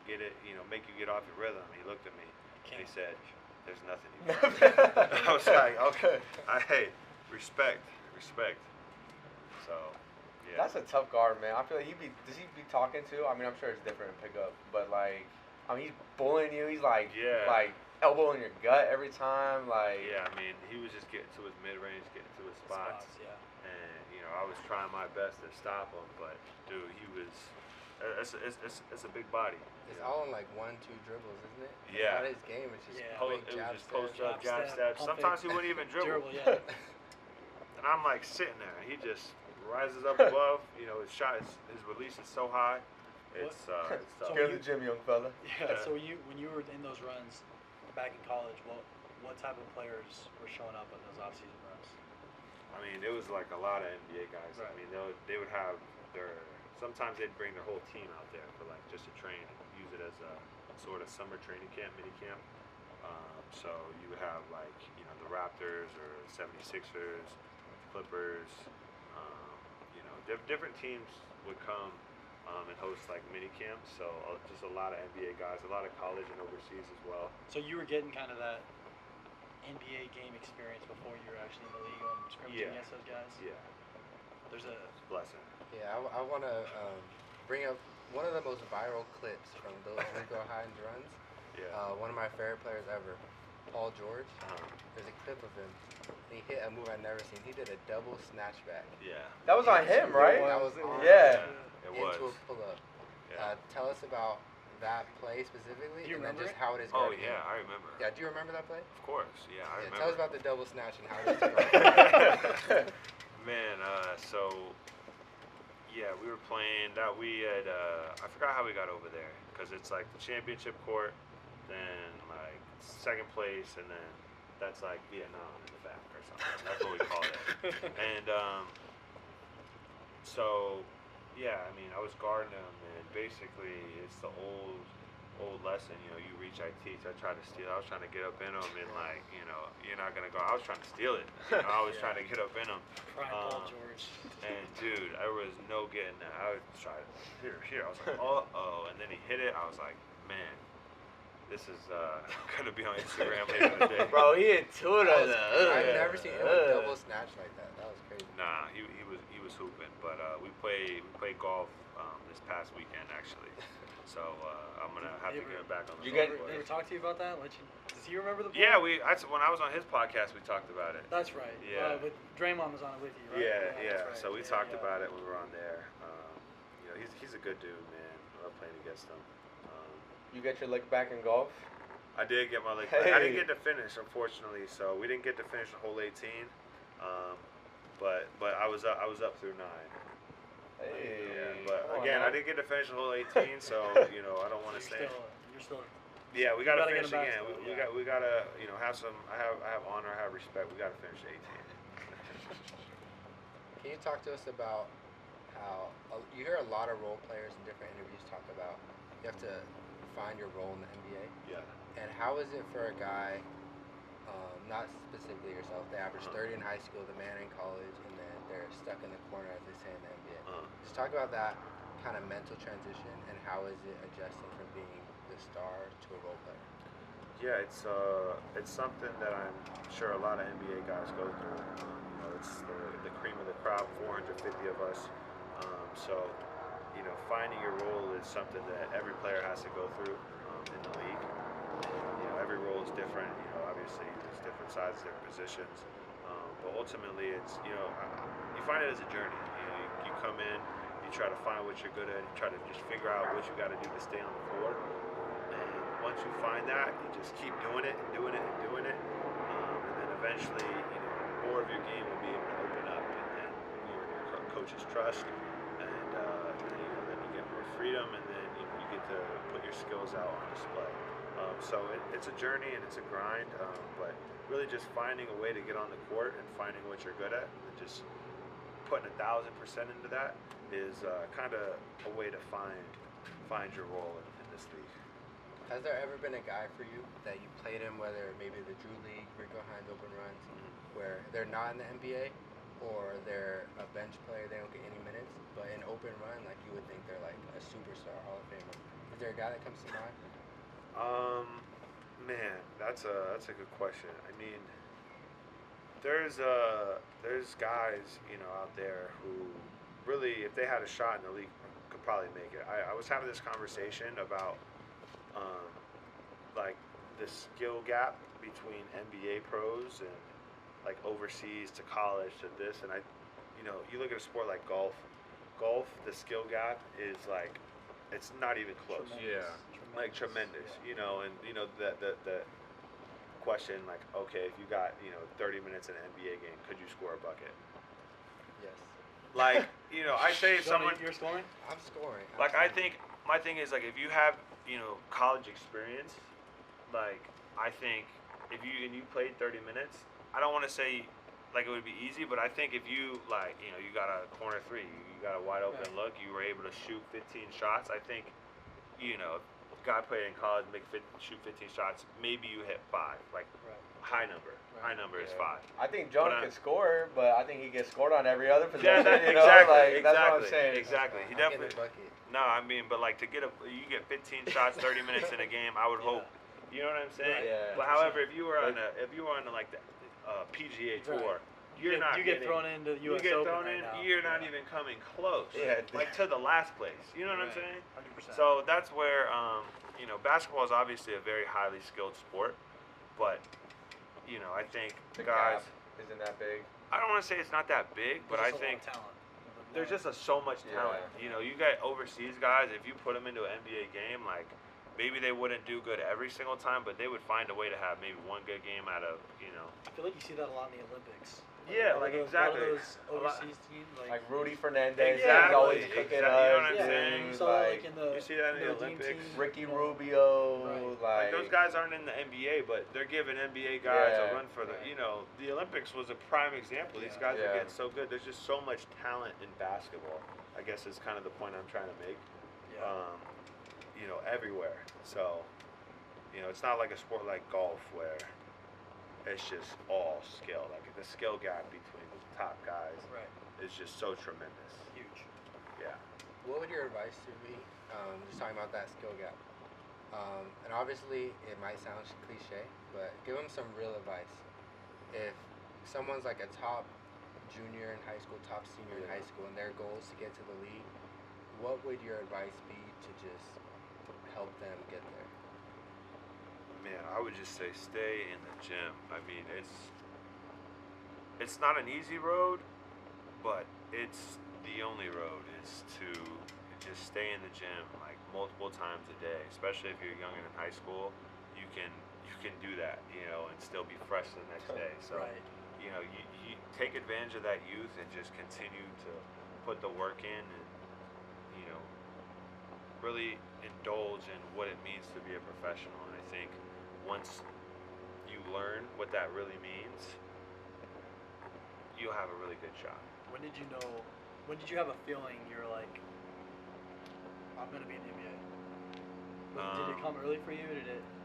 get it, make you get off your rhythm? He looked at me, and he said, there's nothing you can do. I was like, okay, hey, respect. So, yeah. That's a tough guard, man. I feel like does he be talking to? I mean, I'm sure it's different in pickup, but he's bullying you. He's like elbowing your gut every time. Yeah, I mean, he was just getting to his mid-range, getting to his spots. Yeah. And I was trying my best to stop him, but dude, he was. It's a big body. It's all in like 1-2 dribbles, isn't it? Yeah. Not his game. It's just It was just post up, jab jab, step, stab. Sometimes he wouldn't even dribble. Yeah. And I'm like sitting there, and he just rises up above. His shot, his release is so high. It's tough. Go to the gym, young fella. Yeah. So when you were in those runs back in college, what type of players were showing up in those off-season runs? I mean, it was like a lot of NBA guys. Right. I mean, they would have sometimes they'd bring their whole team out there for just to train and use it as a sort of summer training camp, mini camp. So you would have the Raptors or 76ers, Clippers, different teams would come and host like mini camps. So just a lot of NBA guys, a lot of college and overseas as well. So you were getting kind of that NBA game experience before you were actually in the league and scrimmaging against those guys. Yeah. There's a blessing. Yeah, I want to bring up one of the most viral clips from those Rico Hines runs. Yeah. One of my favorite players ever, Paul George. There's a clip of him. He hit a move I've never seen. He did a double snatchback. Yeah. That was on him, right? That was on It was. into a pull-up. Yeah. Tell us about that play specifically, Do you and then remember just it? how it is Oh guarding yeah, him. I remember. Yeah, do you remember that play? Of course. Yeah, I remember. Tell us about the double snatch and how it is to guard him. Man, so yeah, we were playing that. We had I forgot how we got over there because it's like the championship court, then like second place, and then that's like Vietnam in the back or something. That's what we call it. And so yeah, I mean, I was guarding him, and basically it's the old lesson. You know, you reach, I teach. I try to steal. I was trying to get up in him, and like, you know, you're not gonna go. I was trying to steal it. You know, I was trying to get up in him. prime Paul George. And dude, there was no getting that. I would try here. I was like, oh, and then he hit it. I was like, man, this is gonna be on Instagram later today. Bro, he hit two of those. I've never seen anyone double snatch like that. That was crazy. Nah, he was hooping. But we played golf this past weekend actually. So I'm gonna have to get back on the You golf They ever course. talk to you about that? Does he remember the play? Yeah, when I was on his podcast, we talked about it. That's right. Yeah. But Draymond was on it with you, right? Yeah. That's right. So we talked about it when we were on there. You know, he's a good dude, man. I love playing against him. You get your lick back in golf? I did get my leg. Hey. I didn't get to finish, unfortunately. So we didn't get to finish the whole 18. But I was up through 9. Hey. Yeah, but Come on, again, I man. didn't get to finish the whole 18. So you know, I don't want to say. You're still. Yeah, we gotta gotta get finish him back again. still, We yeah. we gotta you know have some. I have honor. I have respect. We gotta finish 18. Can you talk to us about how you hear a lot of role players in different interviews talk about you have to find your role in the NBA? Yeah. And how is it for a guy, not specifically yourself, they average 30 in high school, the man in college, and then they're stuck in the corner, as they say in the NBA. Just talk about that kind of mental transition and how is it adjusting from being the star to a role player? Yeah, it's something that I'm sure a lot of NBA guys go through. You know, it's the cream of the crop, 450 of us. So, you know, finding your role is something that every player has to go through in the league. You know, every role is different. You know, obviously there's different sides, different positions. But ultimately, it's you find it as a journey. You know, you come in, you try to find what you're good at, you try to just figure out what you got to do to stay on the court. Once you find that, you just keep doing it and doing it and doing it, and then eventually, you know, more of your game will be able to open up, and then your coach's trust, and then you get more freedom, and then you get to put your skills out on display. So it's a journey and it's a grind, but really just finding a way to get on the court and finding what you're good at, and just putting 1,000% into that is kind of a way to find your role in this league. Has there ever been a guy for you that you played him, whether maybe the Drew League, Rico Hines open runs, where they're not in the NBA, or they're a bench player, they don't get any minutes, but in open run, like you would think they're like a superstar, Hall of Famer. Is there a guy that comes to mind? Man, that's a good question. I mean, there's guys, you know, out there who really, if they had a shot in the league, could probably make it. I was having this conversation about like the skill gap between NBA pros and like overseas to college to this, and you look at a sport like golf, the skill gap is like, it's not even close. Tremendous. Yeah. Like tremendous, you know, and you know the question, like, okay, if you got 30 minutes in an NBA game, could you score a bucket? Yes. Like, you know, I say if someone, You're scoring? I'm scoring. like, I think my thing is like if you have college experience, like I think if you played 30 minutes, I don't want to say like it would be easy, but I think if you like you got a corner three, you got a wide open look, you were able to shoot 15 shots. I think guy played in college, shoot 15 shots, maybe you hit 5. Like Right. high number. High number is 5. I think John But, can score, but I think he gets scored on every other Yeah, possession. that, you know? exactly, Like, exactly, that's what I'm saying. exactly. He I'll get definitely. the bucket. No, I mean, but like to get you get 15 shots, 30 minutes in a game. I would hope. You know what I'm saying? Yeah. But however, if you were on like the PGA Tour, you're not. You get thrown into the U.S. You get Open thrown right in. now. You're not even coming close. Yeah. Like to the last place. You know what I'm saying? 100%. So that's where basketball is obviously a very highly skilled sport, but I think The guys. gap isn't that big. I don't want to say it's not that big, but I think there's just so much talent. Yeah. You got overseas guys. If you put them into an NBA game, like maybe they wouldn't do good every single time, but they would find a way to have maybe one good game out of. I feel like you see that a lot in the Olympics. Yeah, like exactly. A lot of those overseas teams, Like Rudy Fernandez, Exactly, he's always cooking exactly, you know us. what I'm saying? You saw Like, in the you see that in the Dream Olympics? Team. Ricky Rubio, Like those guys aren't in the NBA, but they're giving NBA guys a run for the. The Olympics was a prime example. These guys are getting so good. There's just so much talent in basketball. I guess is kind of the point I'm trying to make. Yeah. Everywhere. So, it's not like a sport like golf where it's just all skill. Like the skill gap between the top guys is just so tremendous. Huge. Yeah. What would your advice to be? Just talking about that skill gap. And obviously, it might sound cliche, but give them some real advice. If someone's like a top junior in high school, top senior in high school, and their goal is to get to the league, what would your advice be to just help them get there? Man, I would just say stay in the gym. I mean, it's not an easy road, but it's the only road is to just stay in the gym like multiple times a day. Especially if you're young and in high school, you can do that, and still be fresh the next day. So, you take advantage of that youth and just continue to put the work in and really indulge in what it means to be a professional. And I think once you learn what that really means, you'll have a really good shot. When did you have a feeling you're like, I'm gonna be in the NBA? Did it come early for you?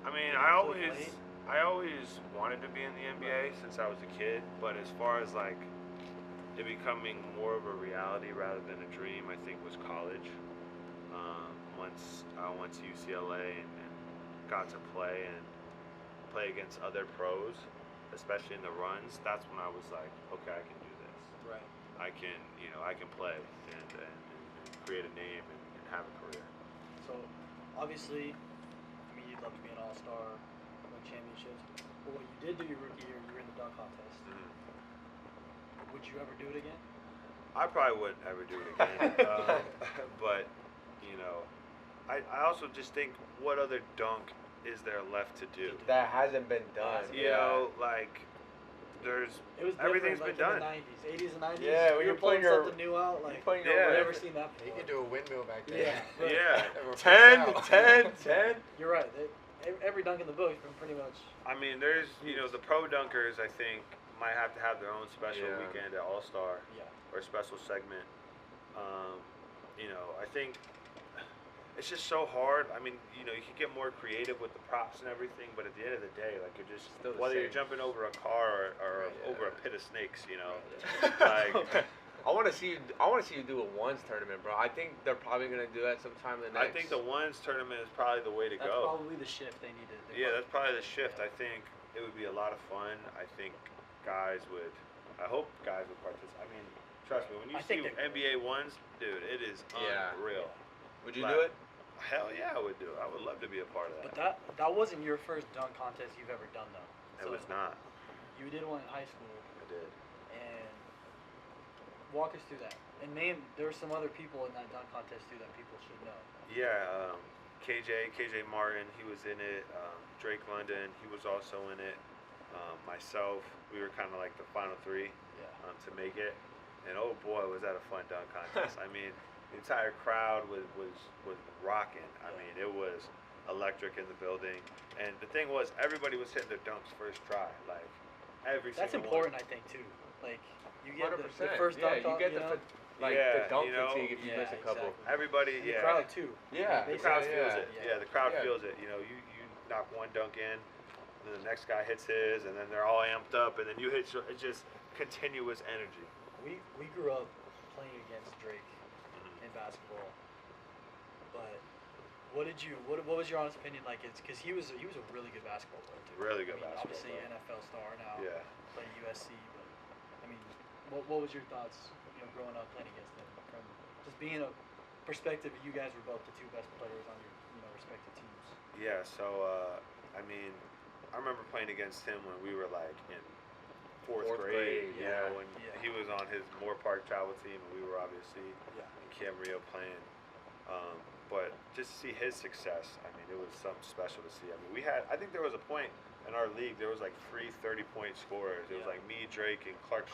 I mean, I always wanted to be in the NBA since I was a kid, but as far as like it becoming more of a reality rather than a dream, I think was college. Once I went to UCLA and got to play against other pros, especially in the runs, that's when I was like, okay, I can do this. Right. I can play and create a name and have a career. So, obviously, you'd love to be an all-star, win championships. But what you did do your rookie year, you were in the dunk contest. Mm-hmm. Would you ever do it again? I probably wouldn't ever do it again. But, I also just think, what other dunk is there left to do? That hasn't been done. Everything's like been done. In the 80s and 90s. Yeah, when you're pulling something new out. Like, putting I've never seen that You before. could do a windmill back there. Yeah. Yeah. 10. You're right. Every dunk in the book has been pretty much. I mean, there's, the pro dunkers, I think, might have to have their own special weekend at All-Star or a special segment. I think it's just so hard. I mean, you can get more creative with the props and everything, but at the end of the day, like, you're just, whether you're jumping over a car or over a pit of snakes, like. I want to see you do a ones tournament, bro. I think they're probably gonna do that sometime in the next. I think the ones tournament is probably the way to That's go. probably the shift they needed. That's probably the shift. I think it would be a lot of fun. I think I hope guys would participate. I mean, trust me, when you see NBA ones, dude, it is unreal. Would you do it? Hell yeah, I would do it. I would love to be a part of that. But that wasn't your first dunk contest you've ever done, though. It was not. You did one in high school. I did. And walk us through that. And there were some other people in that dunk contest too that people should know. Yeah, KJ Martin, he was in it. Drake London, he was also in it. Myself, we were kind of like the final three to make it. And oh boy, was that a fun dunk contest. I mean, the entire crowd was rocking. I mean, it was electric in the building. And the thing was, everybody was hitting their dunks first try. Like, every That's single important, one. I think, too. Like, you get the 100%. first dunk you get the dunk fatigue if you miss a couple. Exactly. Everybody, And the crowd, too. Yeah. The crowd feels Yeah. it. Yeah, the crowd feels it. You knock one dunk in, then the next guy hits his, and then they're all amped up, and then you hit. It's just continuous energy. We grew up playing against Drake in basketball, but what was your honest opinion like? It's because he was a really good basketball player too. Really good I mean, basketball obviously player. NFL star now. Yeah. Played USC, but I mean, what was your thoughts? Growing up playing against him, from just being a perspective, you guys were both the two best players on your respective teams. Yeah. So I mean, I remember playing against him when we were like in fourth grade. You know, when he was on his Moore Park travel team, and we were obviously in Camarillo playing. But just to see his success, I mean, it was something special to see. I mean, I think there was a point in our league, there was like 3 30-point scorers. It was like me, Drake, and Clark.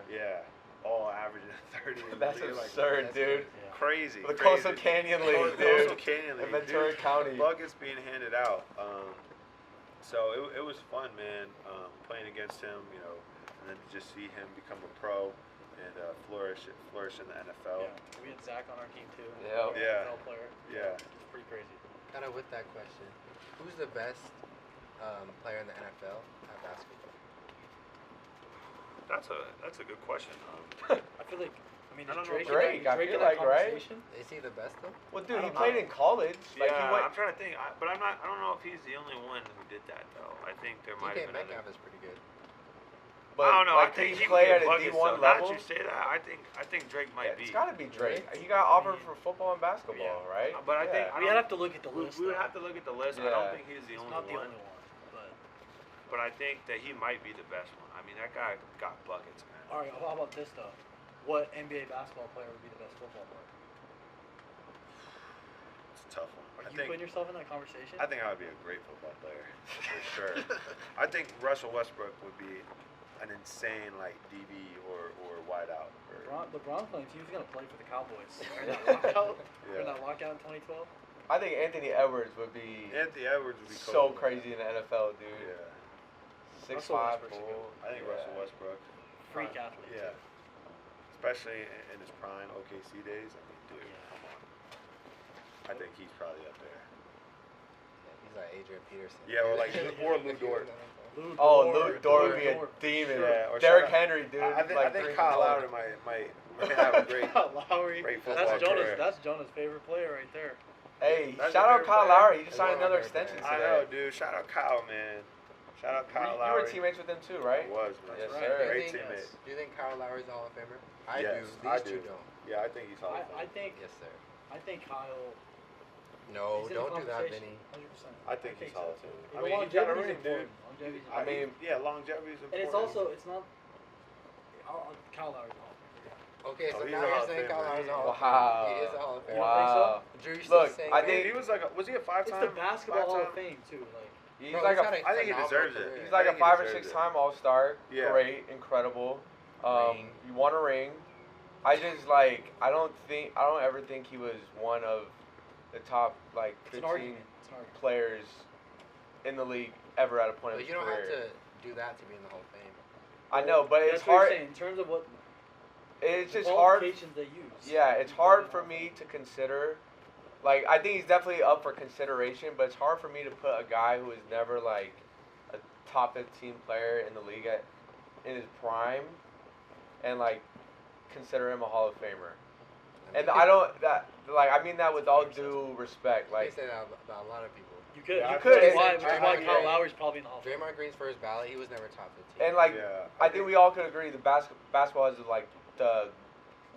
Yeah. All averaging 30. That's like, absurd, dude. Yeah. Crazy. The Coastal Canyon League, dude. Coastal Canyon League, in Ventura County. Buckets being handed out. So it was fun, man, playing against him, and then to just see him become a pro and flourish in the NFL. Yeah. We had Zach on our team too. Yeah. NFL player. Yeah. It's pretty crazy. Kind of with that question, who's the best player in the NFL at basketball? That's a good question. I feel like, I don't know. Drake, I feel like, right? Is he the best though? Well, dude, I he don't played know. in college. Like, he went, I'm trying to think, but I don't know if he's the only one who did that though. I think there might DK have been Metcalf other. is pretty good. but I don't know. like, I think he he play would at get a buckets, D1 though. level. Not you say that. I think Drake might be. It's got to be Drake. Drake? He got offered for football and basketball, right? But I think We'd have to look at the we list. would though. have to look at the list. I Yeah. don't think he's the It's only not the one. only one, But I think that he might be the best one. I mean, that guy got buckets, man. all right. How about this though? What NBA basketball player would be the best football player? It's a tough one. Are you putting yourself in that conversation? I think I would be a great football player for sure. I think Russell Westbrook would be an insane like DB or wideout. LeBron claims he was gonna play for the Cowboys. During that lockout. During that lockout in 2012. I think Anthony Edwards would be Anthony Edwards would be so cool. crazy in the NFL, dude. Yeah. 6'5", Russell Westbrook's a bull. I think Russell Westbrook. Freak athlete. Yeah. Especially in his prime OKC days. I mean, dude, Yeah. come on. I think he's probably up there. Yeah, he's like Adrian Peterson. Yeah, or like or Lou Dort. Oh, Luke Dort would be a demon. Yeah, or Derrick shout out- Henry, dude. I think drinking Kyle water. Lowry might have a great. Kyle Lowry. Great football career. That's Jonah's favorite player right there. Hey, That's shout your out Kyle favorite Lowry. He just player? signed another That's one of my extension favorite I know, today. dude. Shout out Kyle, man. Shout out Kyle You Lowry. were teammates with him too, right? I was, man. Yes, right. sir. Great Do you think- teammate. Do you think Kyle Lowry's a Hall of Famer? I Yes, do. I These do. two don't. Yeah, I think he's Hall of I Fame. think Yes, sir. Kyle. No, is in the don't do that, conversation, Vinny. 100%. I think he's Hall of Fame. You I know, mean, he's got a longevity's ring, dude. important. Longevity's I mean, yeah, longevity is important. and it's also not. Kyle Lowry's Hall of Fame. Okay, so Oh, he's now a Hall you're of saying Kyle Famer. Lowry's a Hall of Wow. Famer. He is a Hall of Famer. Wow. Drew's Look, saying I that. think- he was like, was he a It's five-time? the Basketball Hall of five-time? Fame too. Like He's Bro, like he's a had I think he phenomenal deserves it. career. he's like I a think he 5 or deserves 6 it. time All-Star. Yeah. Great, incredible. Ring. You won a ring. I just like I don't ever think he was one of the top like it's an 15 argument. It's an argument. players in the league ever at a point But of you his don't career. have to do that to be in the Hall of Fame. I know, but That's it's what you're hard. saying, in terms of what It's the just hard. qualifications they use. Yeah, it's hard for me to consider. Like, I think he's definitely up for consideration, but it's hard for me to put a guy who is never like a top 15 player in the league in his prime, and like consider him a Hall of Famer. And I don't I mean that with all due respect. You Like, say that about a lot of people. You could. Yeah, you I could. think Why, Draymond why Green- Kyle Lowry's probably in the Hall of Fame. Draymond Green's first ballot, he was never top 15. and like Yeah, I think we all could agree the basketball is like the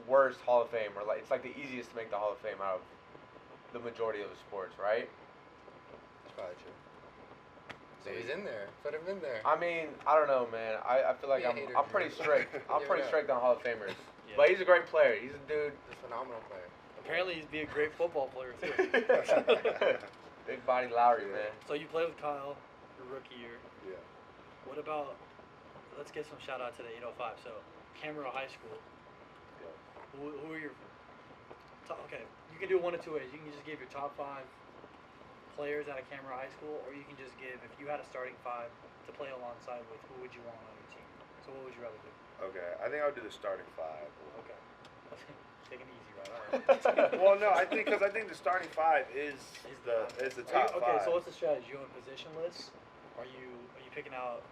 worst Hall of Fame, or like it's like the easiest to make the Hall of Fame out of the majority of the sports, right? That's probably true. So he's in there. Put him in there. I mean, I don't know, man. I feel like Be a I'm hater, pretty Drew. strict. I'm Yeah, pretty yeah. strict on Hall of Famers. Yeah. But he's a great player. He's a dude. He's a phenomenal player. Apparently, he'd be a great football player too. Big body Lowry, man. So you played with Kyle your rookie year. yeah. What about? Let's get some shout out to the 805. So Camarillo High School. Who are your top? Okay, you can do it one of two ways. You can just give your top 5 players out of Camarillo High School, or you can just give, if you had a starting 5 to play alongside with, who would you want on your team? So what would you rather do? Okay, I think I would do the starting 5. Okay. Take it easy, right? All right. Well, no, I think the starting 5 is the top Okay, 5. so what's the strategy? You want position lists? Are you picking out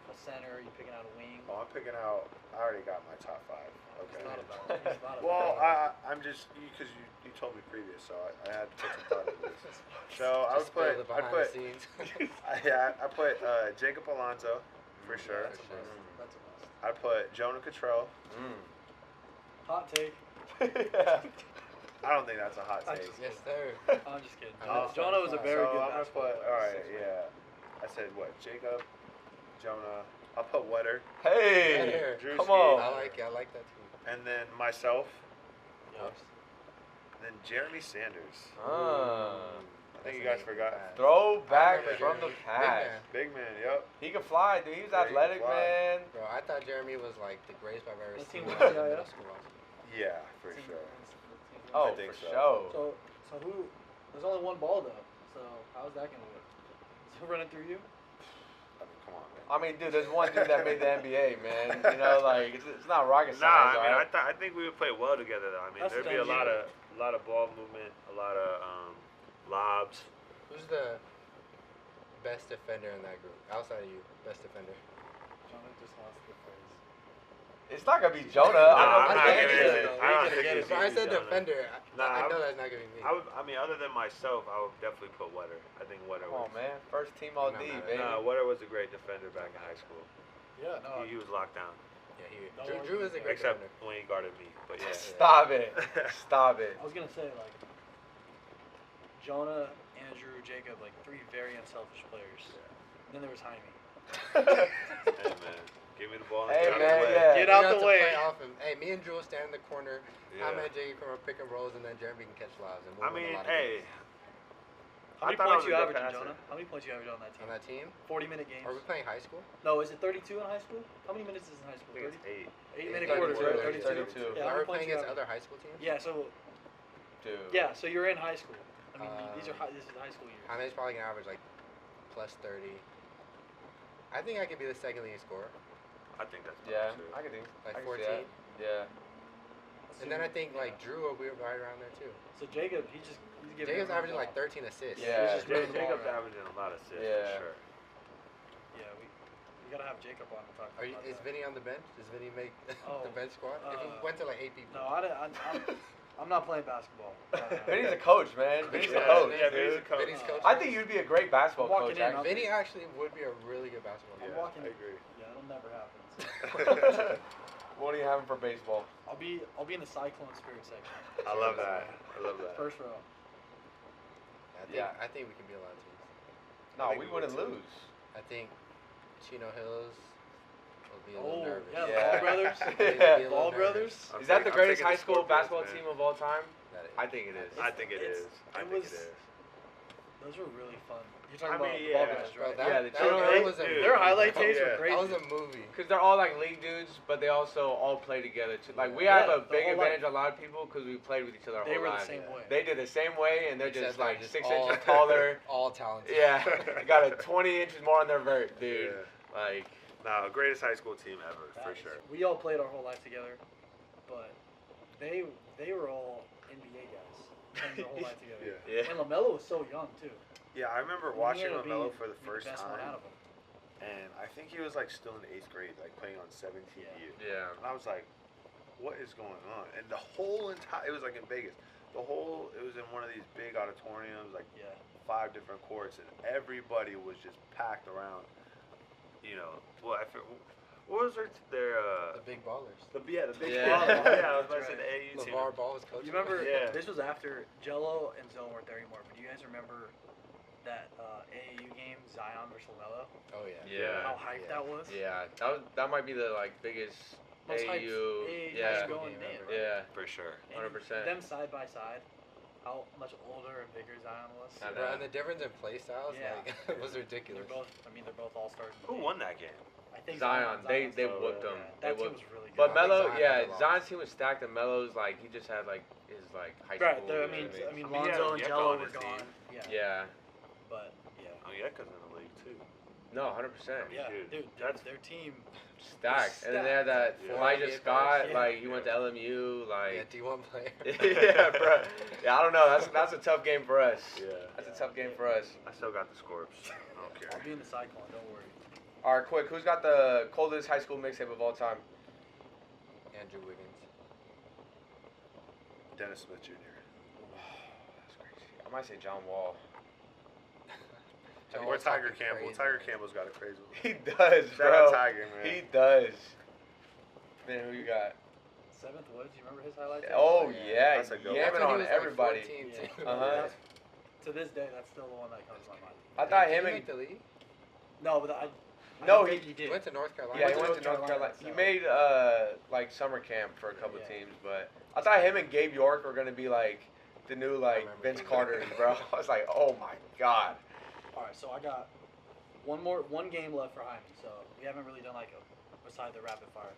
a center? Are you picking out a wing? Oh, I'm picking out. I already got my top 5. Okay. He's not about it. He's not about Well, it. I'm just because you told me previous, so I had to put some thought into this. So I would Just spill put the behind the scenes. I put Jacob Alonso for sure. That's a must. That's a must. I put Jonah Cottrell. Hot take. I don't think that's a hot I take. just- Yes, sir. I'm just kidding. Oh, Jonah was a very So good I'm gonna basketball put. player. All right, yeah. I said what? Jacob, Jonah. I'll put Wetter, Hey, Better. Drewski, come on. I like that too. and then myself, Yeah. and then Jeremy Sanders. I think you guys That's forgot. Throwback I remember from the Jeremy. past. Big man, yep. He can fly, dude. He was Yeah, he can athletic, fly. man. Bro, I thought Jeremy was like the greatest I've ever What seen team when was I was he in at? middle school. Yeah, for sure. Oh, think for so. sure. So who? There's only one ball though. So how's that gonna work? Is who running through you? I mean, come on, man. I mean, dude, there's one dude that made the NBA, man. You know, like it's not rocket Nah, science. I mean, alright? I think we would play well together though. I mean, That's there'd the be a thing, lot of ball movement, a lot of lobs. Who's the best defender in that group? Outside of you, best defender. Jonah just lost the phrase. It's not gonna be Jonah. Nah, I I'm know not for giving sure. it. though. I don't He think gonna it's get If I easy, said Jonah. defender, Nah, I I know would- that's not gonna be me. I mean, other than myself, I would definitely put Wetter. I think Wetter Come on, was. man. First team all No, D, no, baby. Nah, Wetter was a great defender back in high school. Yeah, no. He was locked down, Yeah, No Drew, one Drew can is a do great except defender. when he guarded me. But yeah. Stop it. Stop it. I was gonna say like Jonah, Andrew, Jacob, like 3 very unselfish players. Then there was Jaime. Hey man, give me the ball. And Hey, get out man, the way. yeah. Get We out have the to way. play off him. Hey, me and Drew will stand in the corner. Yeah. I'm at Jiggy from our pick and rolls, and then Jeremy can catch lives. And we'll I win mean, a lot of hey, games. How many I thought I points was you a good averaging, passer. Jonah? How many points you average on that team? On that team, 40-minute games. are we playing high school? No, is it 32 in high school? How many minutes is in high school? I think 30? it's 8. 8-minute It's quarters, right? 32. 32. Are Yeah, how we many points playing you against average? other high school teams? Yeah, so Dude. so you're in high school. I mean, these are this is high school years. Jaime's probably gonna average like plus 30. I think I could be the second leading scorer. I think that's Yeah, true. I can think. Like I can 14? see that. Yeah. And then I think like Drew will be right around there too. So Jacob, he's giving Jacob's everyone averaging the like ball. 13 assists. Yeah. He's just running the ball Jacob's around. averaging a lot of assists Yeah. for sure. Yeah, we gotta have Jacob on to talk Are you, about is that. Vinny on the bench? Does Vinny make Oh, the bench squad? If we went to like 8 people. No, I'm not playing basketball. Vinny's a coach, man. Vinny's a Yeah, coach. yeah, Vinny's a dude. coach. Vinny's coach. I think you'd be a great basketball I'm walking coach. in, actually. Vinny actually would be a really good basketball I'm player. Yeah, walking. I agree. Yeah, it'll never happen. What are you having for baseball? I'll be in the Cyclone Spirit section. I love that. I love that. First row. I think we can be a lot of teams. No, think we we wouldn't would too. lose. I think Chino Hills will be a Oh, little nervous. yeah, Yeah. Ball Brothers. He'll be a little Ball nervous. Brothers. I'm Is that the taking- I'm greatest taking high the school Scorpions, basketball man. team of all time? That is. I think it is. I think it is. I It think was- it is. Those were really fun. You're talking I about mean, the Ball yeah. Brothers, Bro, right? that, Yeah, the that, Chino that Hills, was a dude. movie. Their highlight tapes Yeah. were crazy. That was a movie. Because they're all like league dudes, but they also all play together too. Like we Yeah, have a the big whole, advantage like- on a lot of people because we played with each other our They whole were the lives. same way. They did the same way, and they're Except just they're like just 6 all- inches taller. All talented. Yeah, got a 20 inches more on their vert, dude. Yeah. Like, No, greatest high school team ever That for is- sure. We all played our whole life together, but they were all NBA guys. Playing their whole life together. Yeah. yeah. And LaMelo was so young too. Yeah, I remember He watching ended up LaMelo being for the first best one out time, of them. and I think he was like still in 8th grade, like playing on 17U. Yeah. And I was like, what is going on? And the whole entire, it was like in Vegas. It was in one of these big auditoriums, like Yeah. 5 different courts, and everybody was just packed around. You know, well, what was their The big ballers. the big Yeah. ball. Yeah, I was about to That's say the AU team. LeVar Ball was coaching. You remember? Yeah. This was after Jello and Zone weren't there anymore. But do you guys remember that AAU game, Zion versus LaMelo? Oh yeah. Yeah. How hyped that was? Yeah, that might be the like biggest Most hyped AU. AAU Yeah. going Game in. ever. Yeah. For sure. And 100%. Them side by side, how much older and bigger Zion was. I know. Bro, and the difference in play styles Yeah. like was They're ridiculous. both. They're both all stars. Who won that game? I think Zion, they Zion's- whooped yeah. them. Yeah, They that team whooped. was really good. But I think Melo, Zion yeah, had a lot. Zion's team was stacked, and Melo's like he just had like his like high Right. school. I you mean, know what I mean, I mean, Lonzo yeah, and Yeka Jello on were his team. gone. Yeah. Yeah. But yeah. Oh, Yeka's in the league too. No, 100%. Yeah, Dude, dude, that's- their team. Stacked. And then they had that Yeah. Elijah Yeah. Scott, Yeah. like he went to LMU, Yeah, like D1 player. yeah, bro. Yeah, I don't know. That's a tough game for us. Yeah. That's a tough game for us. I still got the Scorps. I don't care. I'll be in the Cyclone. Don't worry. All right, quick. Who's got the coldest high school mixtape of all time? Andrew Wiggins. Dennis Smith Jr. That's crazy. I might say John Wall. Or Tiger Campbell. Tiger Campbell's got a crazy one. He does, Shout bro. out Tiger, man. He does. Man, who you got? Seventh Woods. You remember his highlights? Oh Yeah. yeah, That's a good one. yamming That's when he on was, like, everybody. 14 Yeah. too. Uh-huh. To this day, that's still the one that comes to my mind. I thought Did him he and make the league? No, but I No, don't he- think he He did. went to North Carolina. yeah, he went went to North Carolina. He so- made like summer camp for a couple Yeah. teams, but I thought him and Gabe York were gonna be like the new like remember Vince Gabe Carter, York. bro. I was like, oh my god. All right, so I got one game left for Jaime. So we haven't really done like a beside the rapid fire.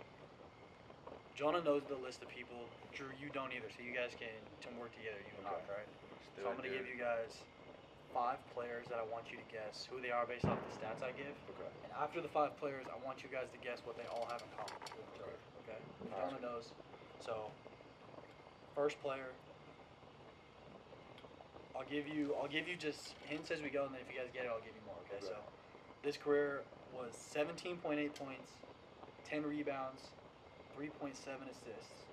Jonah knows the list of people. Drew, you don't either, so you guys can work together. You and I, Okay. right? So I'm gonna give you guys 5 players that I want you to guess who they are based off the stats I give. Okay. And after the 5 players, I want you guys to guess what they all have in common with each other. Okay? Jonah knows. So first player. I'll give you just hints as we go, and then if you guys get it, I'll give you more. Okay? Okay. So this career was 17.8 points, 10 rebounds, 3.7 assists,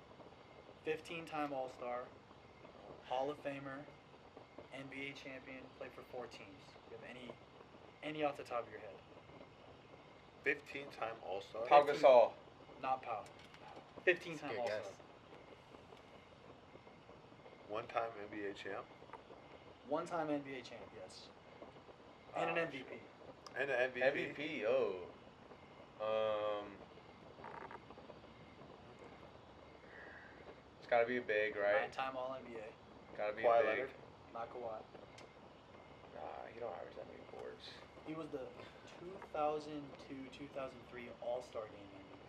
15-time All-Star, Hall of Famer, NBA champion, played for 4 teams. You have any off the top of your head? 15-time All-Star. Pau Gasol. Not Pau. That's 15-time a good All-Star. guess. One-time NBA champ. 1-time NBA champ, yes. And an Ah, MVP. And an MVP. MVP. Oh. It's gotta be a big, right? 9-time All-NBA. Gotta be Kawhi a big. Leonard. Not Kawhi. Nah, he don't average that many boards. He was the 2002-2003 All-Star Game MVP.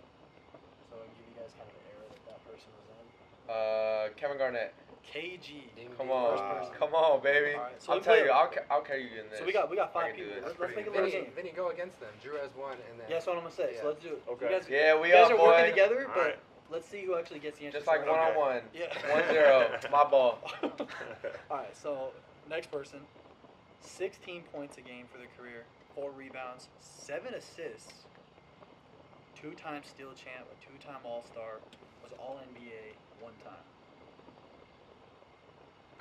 So I'll give you guys kind of the era that person was in. Kevin Garnett. KG. Come First on, person. come on, baby. All right, so I'll we tell play- you, I'll carry you in this. So we got I 5 can do people. this. Let's make a little Vinny, game. Vinny, go against them. Drew has one, and then Yeah, that's what I'm gonna say. Yeah. So let's do it. Okay. You guys, Yeah, we you guys up, are working boy. together, All but right. let's see who actually gets the answer. Just like first. one on one. Yeah. 1-0. My ball. All right. So next person, 16 points a game for their career, 4 rebounds, 7 assists, 2-time steal champ, a 2-time All-Star, was All NBA 1 time.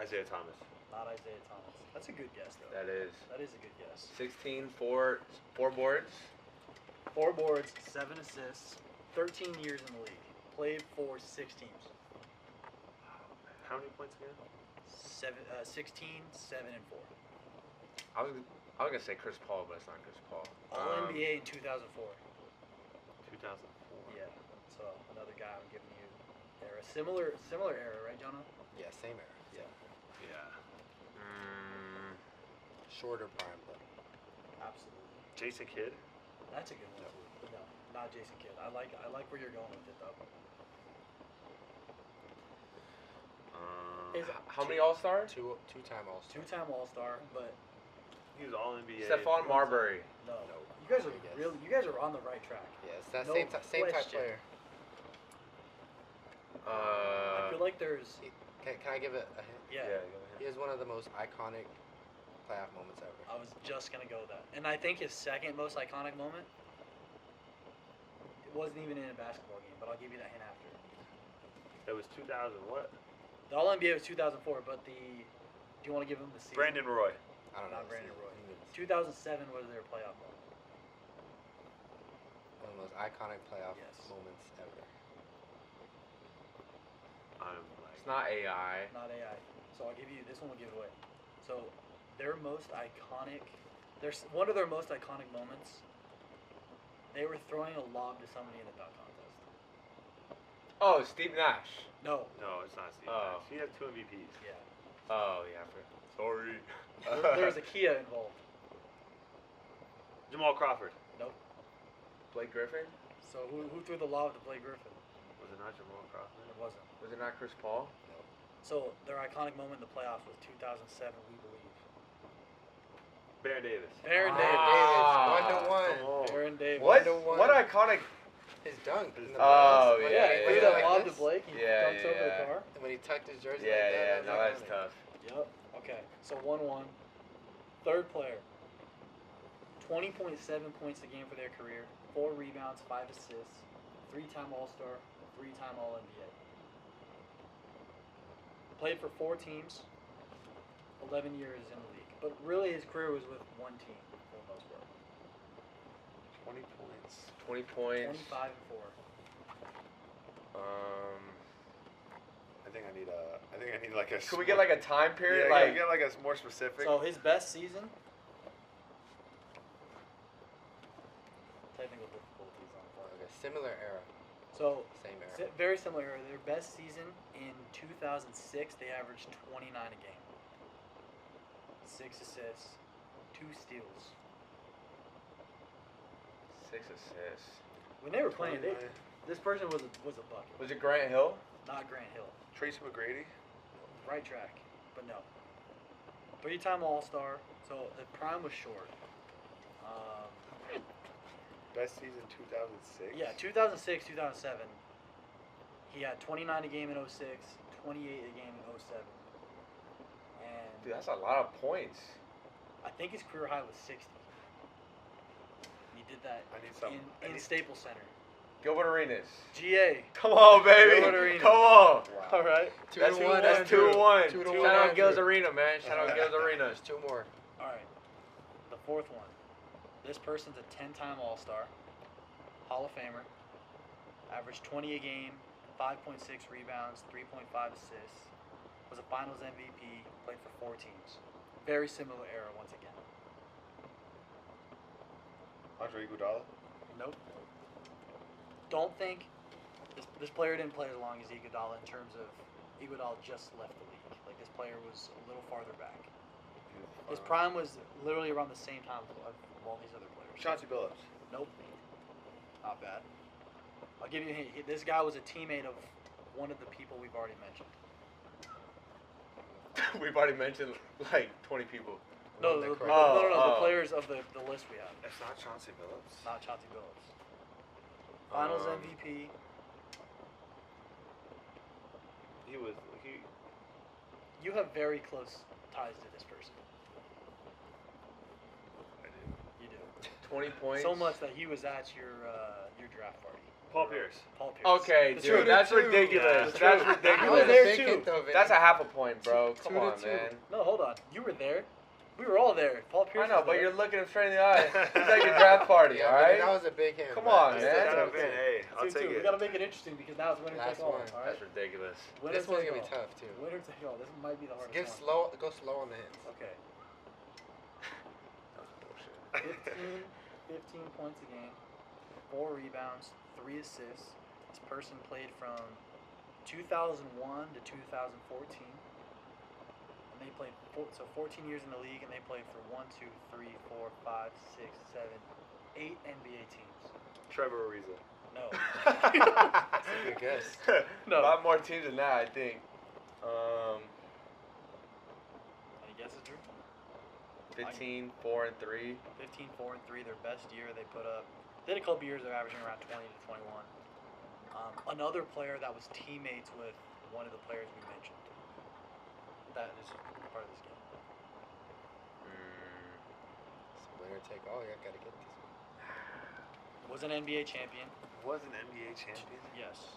Isaiah Thomas. Not Isaiah Thomas. That's a good guess though. That is That is a good guess. 16, 4 boards. 4 boards, 7 assists, 13 years in the league. Played for 6 teams. How many points again? 16, 7, and 4. I was gonna say Chris Paul, but it's not Chris Paul. All NBA in 2004. 2004. Yeah. So another guy I'm giving you there. A similar era, right, Jonah? yeah, same era. Yeah. Yeah. Shorter prime, but Absolutely. Jason Kidd. That's a good one. But no, not Jason Kidd. I like where you're going with it though. Is How many All Stars? two-time All-Star. 2-time All-Star, but He was all NBA. Stephon Marbury. no. No. You guys are Good guess. You guys are on the right track. Yeah, it's that No same type question. player. I feel like there's Can I give it a hint? yeah. He has one of the most iconic playoff moments ever. I was just gonna go with that, and I think his second most iconic moment. It wasn't even in a basketball game, but I'll give you that hint after. It was 2000. What? The All NBA was 2004, but do you want to give him the season? Brandon Roy. I don't know. Not Brandon Roy. He was 2007 was their playoff moment. one of the most iconic playoff Yes. moments ever. I'm It's like. not AI. Not AI. So I'll give you this one. Will give it away. So their most iconic. There's one of their most iconic moments. They were throwing a lob to somebody in a dunk contest. Oh, Steve Nash. No. No, it's not Steve Oh. Nash. He has 2 MVPs. Yeah. Oh yeah. Sorry. There was a Kia involved. Jamal Crawford. Nope. Blake Griffin. So who threw the lob to Blake Griffin? Was it not Jamal Crawford? It wasn't. Was it not Chris Paul? So their iconic moment in the playoffs was 2007, we believe. Baron Davis. Baron Davis, Davis. 1-1. Baron Davis. What? 1-1. What iconic? His dunk. in the Oh, playoffs. Yeah, yeah, he yeah. that like lob this. to Blake. He Yeah, dunks over the yeah. car. When he tucked his jersey Yeah, like that. yeah. that No, was that's iconic. tough. Yep. Okay. So 1-1. Third player. 20.7 points a game for their career. 4 rebounds, 5 assists. 3-time All-Star. 3-time All-NBA. Played for 4 teams. 11 years in the league. But really his career was with one team for the most part. 20 points. 20 points. 25 and 4. I think I need like a. Could we get like a time period? Yeah, like get like a more specific. So his best season. Technical difficulties on the Like a similar era. So Same era. very similar. Their best season in 2006, they averaged 29 a game. 6 assists, 2 steals. 6 assists. When they were playing, this person was a bucket. Was it Grant Hill? Not Grant Hill. Tracy McGrady. Right track, but no. 3-time All-Star. So the prime was short. Best season 2006. Yeah, 2006, 2007. He had 29 a game in 06, 28 a game in 07. And Dude, that's a lot of points. I think his career high was 60. He did that I need some. in Staples Center. Gilbert Arenas. GA. Come on, baby. Gilbert Arenas. Come on. All right. 2-1. That's Andrew. 2-1. 2-1. Shout out Andrew. Gil's Arena, man. Shout out Gil's Arena. There's 2 more. All right. The fourth one. This person's a 10-time All-Star, Hall of Famer, averaged 20 a game, 5.6 rebounds, 3.5 assists, was a Finals MVP, played for 4 teams. Very similar era once again. Andre Iguodala. Nope. Don't think this player didn't play as long as Iguodala in terms of Iguodala just left the league. Like this player was a little farther back. His prime was literally around the same time of all these other players. Chauncey Billups. Nope. Not bad. I'll give you a hint. This guy was a teammate of one of the people we've already mentioned. We've already mentioned like 20 people. No, That the, correct. the players of the list we have. That's not Chauncey Billups. Not Chauncey Billups. Finals MVP. He You have very close ties to this person. I do. You do. 20 points. So much that he was at your draft party. Paul Pierce. Paul Pierce. Okay, The dude, truth. that's 2-2. ridiculous. Yeah. That's I was ridiculous. there Big too. hint, though, Vinny. That's a half a point, bro. Come 2-2. on, man. No, hold on. You were there. We were all there. Paul Pierce. I know, was but there. you're looking him straight in the eye. He's at your draft party, Yeah, all right? That was a big hint. Come but on, it's man. still Shout out 2-2. Vin. Hey, I'll 2-2. take We it. gotta make it interesting because now it's winner Last take all. one. All right. That's ridiculous. Winner This one's take gonna be all. tough too. Winner take all. This might be the hardest Give one. go slow on the hints. Okay. That was bullshit. 15 points a game, 4 rebounds, 3 assists. This person played from 2001 to 2014. And they played 14 years in the league, and they played for 1, 2, 3, 4, 5, 6, 7, 8 NBA teams. Trevor Ariza. No. That's a good guess. No. A lot more teams than that, I think. Any guesses, Drew? 15, 4, and 3. 15, 4, and 3. Their best year they put up. Did a couple years. They're averaging around 20 to 21. Another player that was teammates with one of the players we mentioned. That is part of this game. It's winner take all. You gotta get this one. Was an NBA champion. Was an NBA champion. Yes.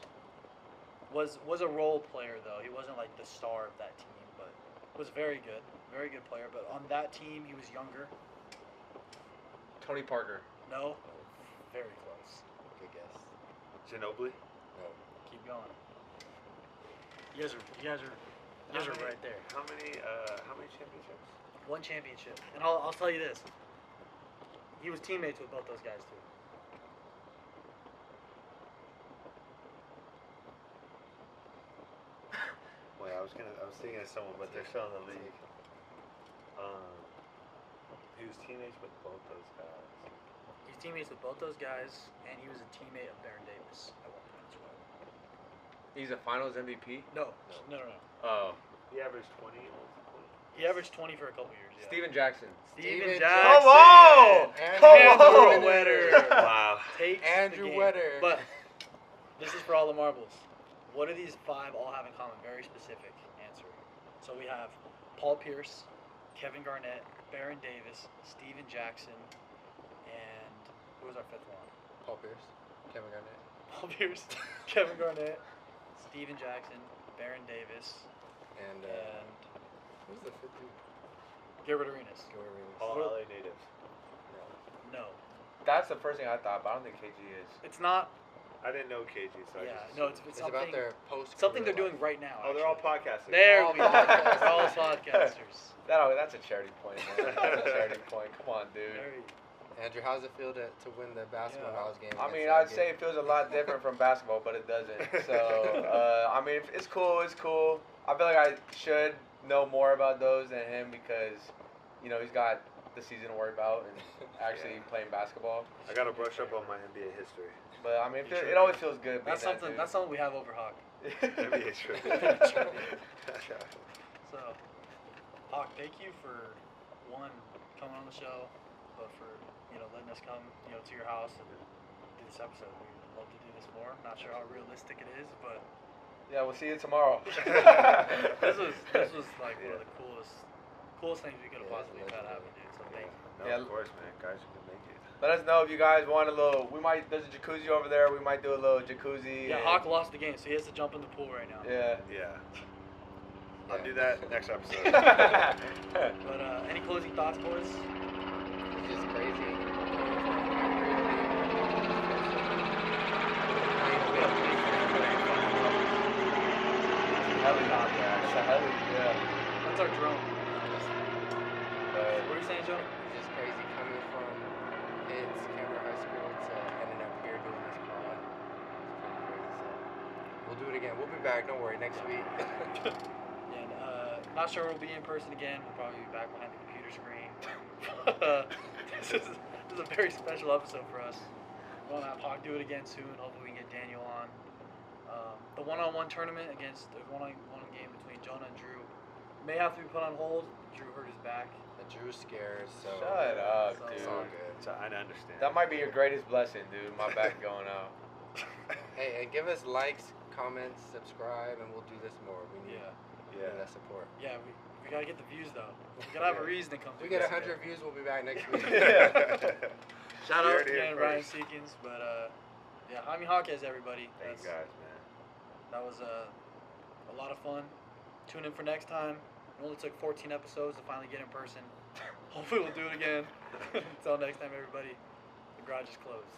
Was a role player though. He wasn't like the star of that team, but was very good. Very good player. But on that team, he was younger. Tony Parker. No. Very close. Good guess. Ginobili. No. Keep going. You guys are right there. How many championships? 1 championship. And I'll tell you this. He was teammates with both those guys too. Wait, I was thinking of someone, but they're still in the league. He was teammates with both those guys. He was teammates with both those guys, and he was a teammate of Baron Davis at one point as well. He's a Finals MVP. No. Oh. He averaged 20 points. He averaged 20 for a couple years. Yeah. Steven Jackson. Steven Steven Jackson. Come on! Andrew Come on! Wetter. Wow. Takes the Andrew game. Wetter. But this is for all the marbles. What do these 5 all have in common? Very specific answer. So we have Paul Pierce, Kevin Garnett, Baron Davis, Steven Jackson, and who was our 5th one? Paul Pierce, Kevin Garnett. Paul Pierce, Kevin Garnett, Steven Jackson, Baron Davis, And who's the 5th dude? Gilbert Arenas. Gilbert Arenas. All LA natives. No, That's the first thing I thought, but I don't think KG is. it's not. I didn't know KG, so I Yeah, just no, it's It's something. about their post. Something they're doing right now. Oh, they're all actually. podcasters. There All we go. podcasters. They're all podcasters. That's a charity point, man. That's a charity point. Come on, dude. Very. Andrew, how's it feel to win the basketball Yeah. knowledge game? I mean, against I'd say it feels a lot different from basketball, but it doesn't. So, I mean, it's cool. It's cool. I feel like I should know more about those than him because, you know, he's got the season to worry about and actually playing basketball. I gotta brush up on my NBA history. But I mean, You should. it always feels good. That's being something. That's something we have over Hawk. NBA trip. So, Hawk, thank you for one coming on the show, but for letting us come to your house and do this episode. We'd love to do this more. Not sure how realistic it is, but Yeah, we'll see you tomorrow. this was like one of the coolest things we could have possibly had happen, dude. So thank you. No, Yeah. of course, man. Guys, you can make it. Let us know if you guys want a little. There's a jacuzzi over there. We might do a little jacuzzi. Yeah, Hawk lost the game, so he has to jump in the pool right now. Yeah. Yeah. I'll do that next episode. But any closing thoughts, boys? It's just crazy. Helicopter. It's a heli. Yeah. That's our drone. But What are you saying, Joe? It's just crazy coming from kids, Cameron High School, to ending up here doing this pod. It's pretty crazy. So we'll do it again. We'll be back. Don't worry. Next week. And not sure we'll be in person again. We'll probably be back behind the computer screen. This is a very special episode for us. We're gonna have Hawk do it again soon. Hopefully we can get Daniel on. The one-on-one tournament against the one-on-one game between Jonah and Drew may have to be put on hold. Drew hurt his back. Drew's scared, so. shut up, So- dude. It's all good. So I understand. That might be your greatest blessing, dude. My back going out. Hey, and give us likes, comments, subscribe, and we'll do this more. We need, Yeah. that support. Yeah, we gotta get the views though. We gotta have a reason to come. If we do get this. 100 views, we'll be back next week. Shout You out heard it here again, Ryan first. Seekins. But yeah, Jaime Jaquez, everybody. Thank you guys, man. That was a lot of fun. Tune in for next time. It only took 14 episodes to finally get in person. Hopefully we'll do it again. Until next time, everybody. The garage is closed.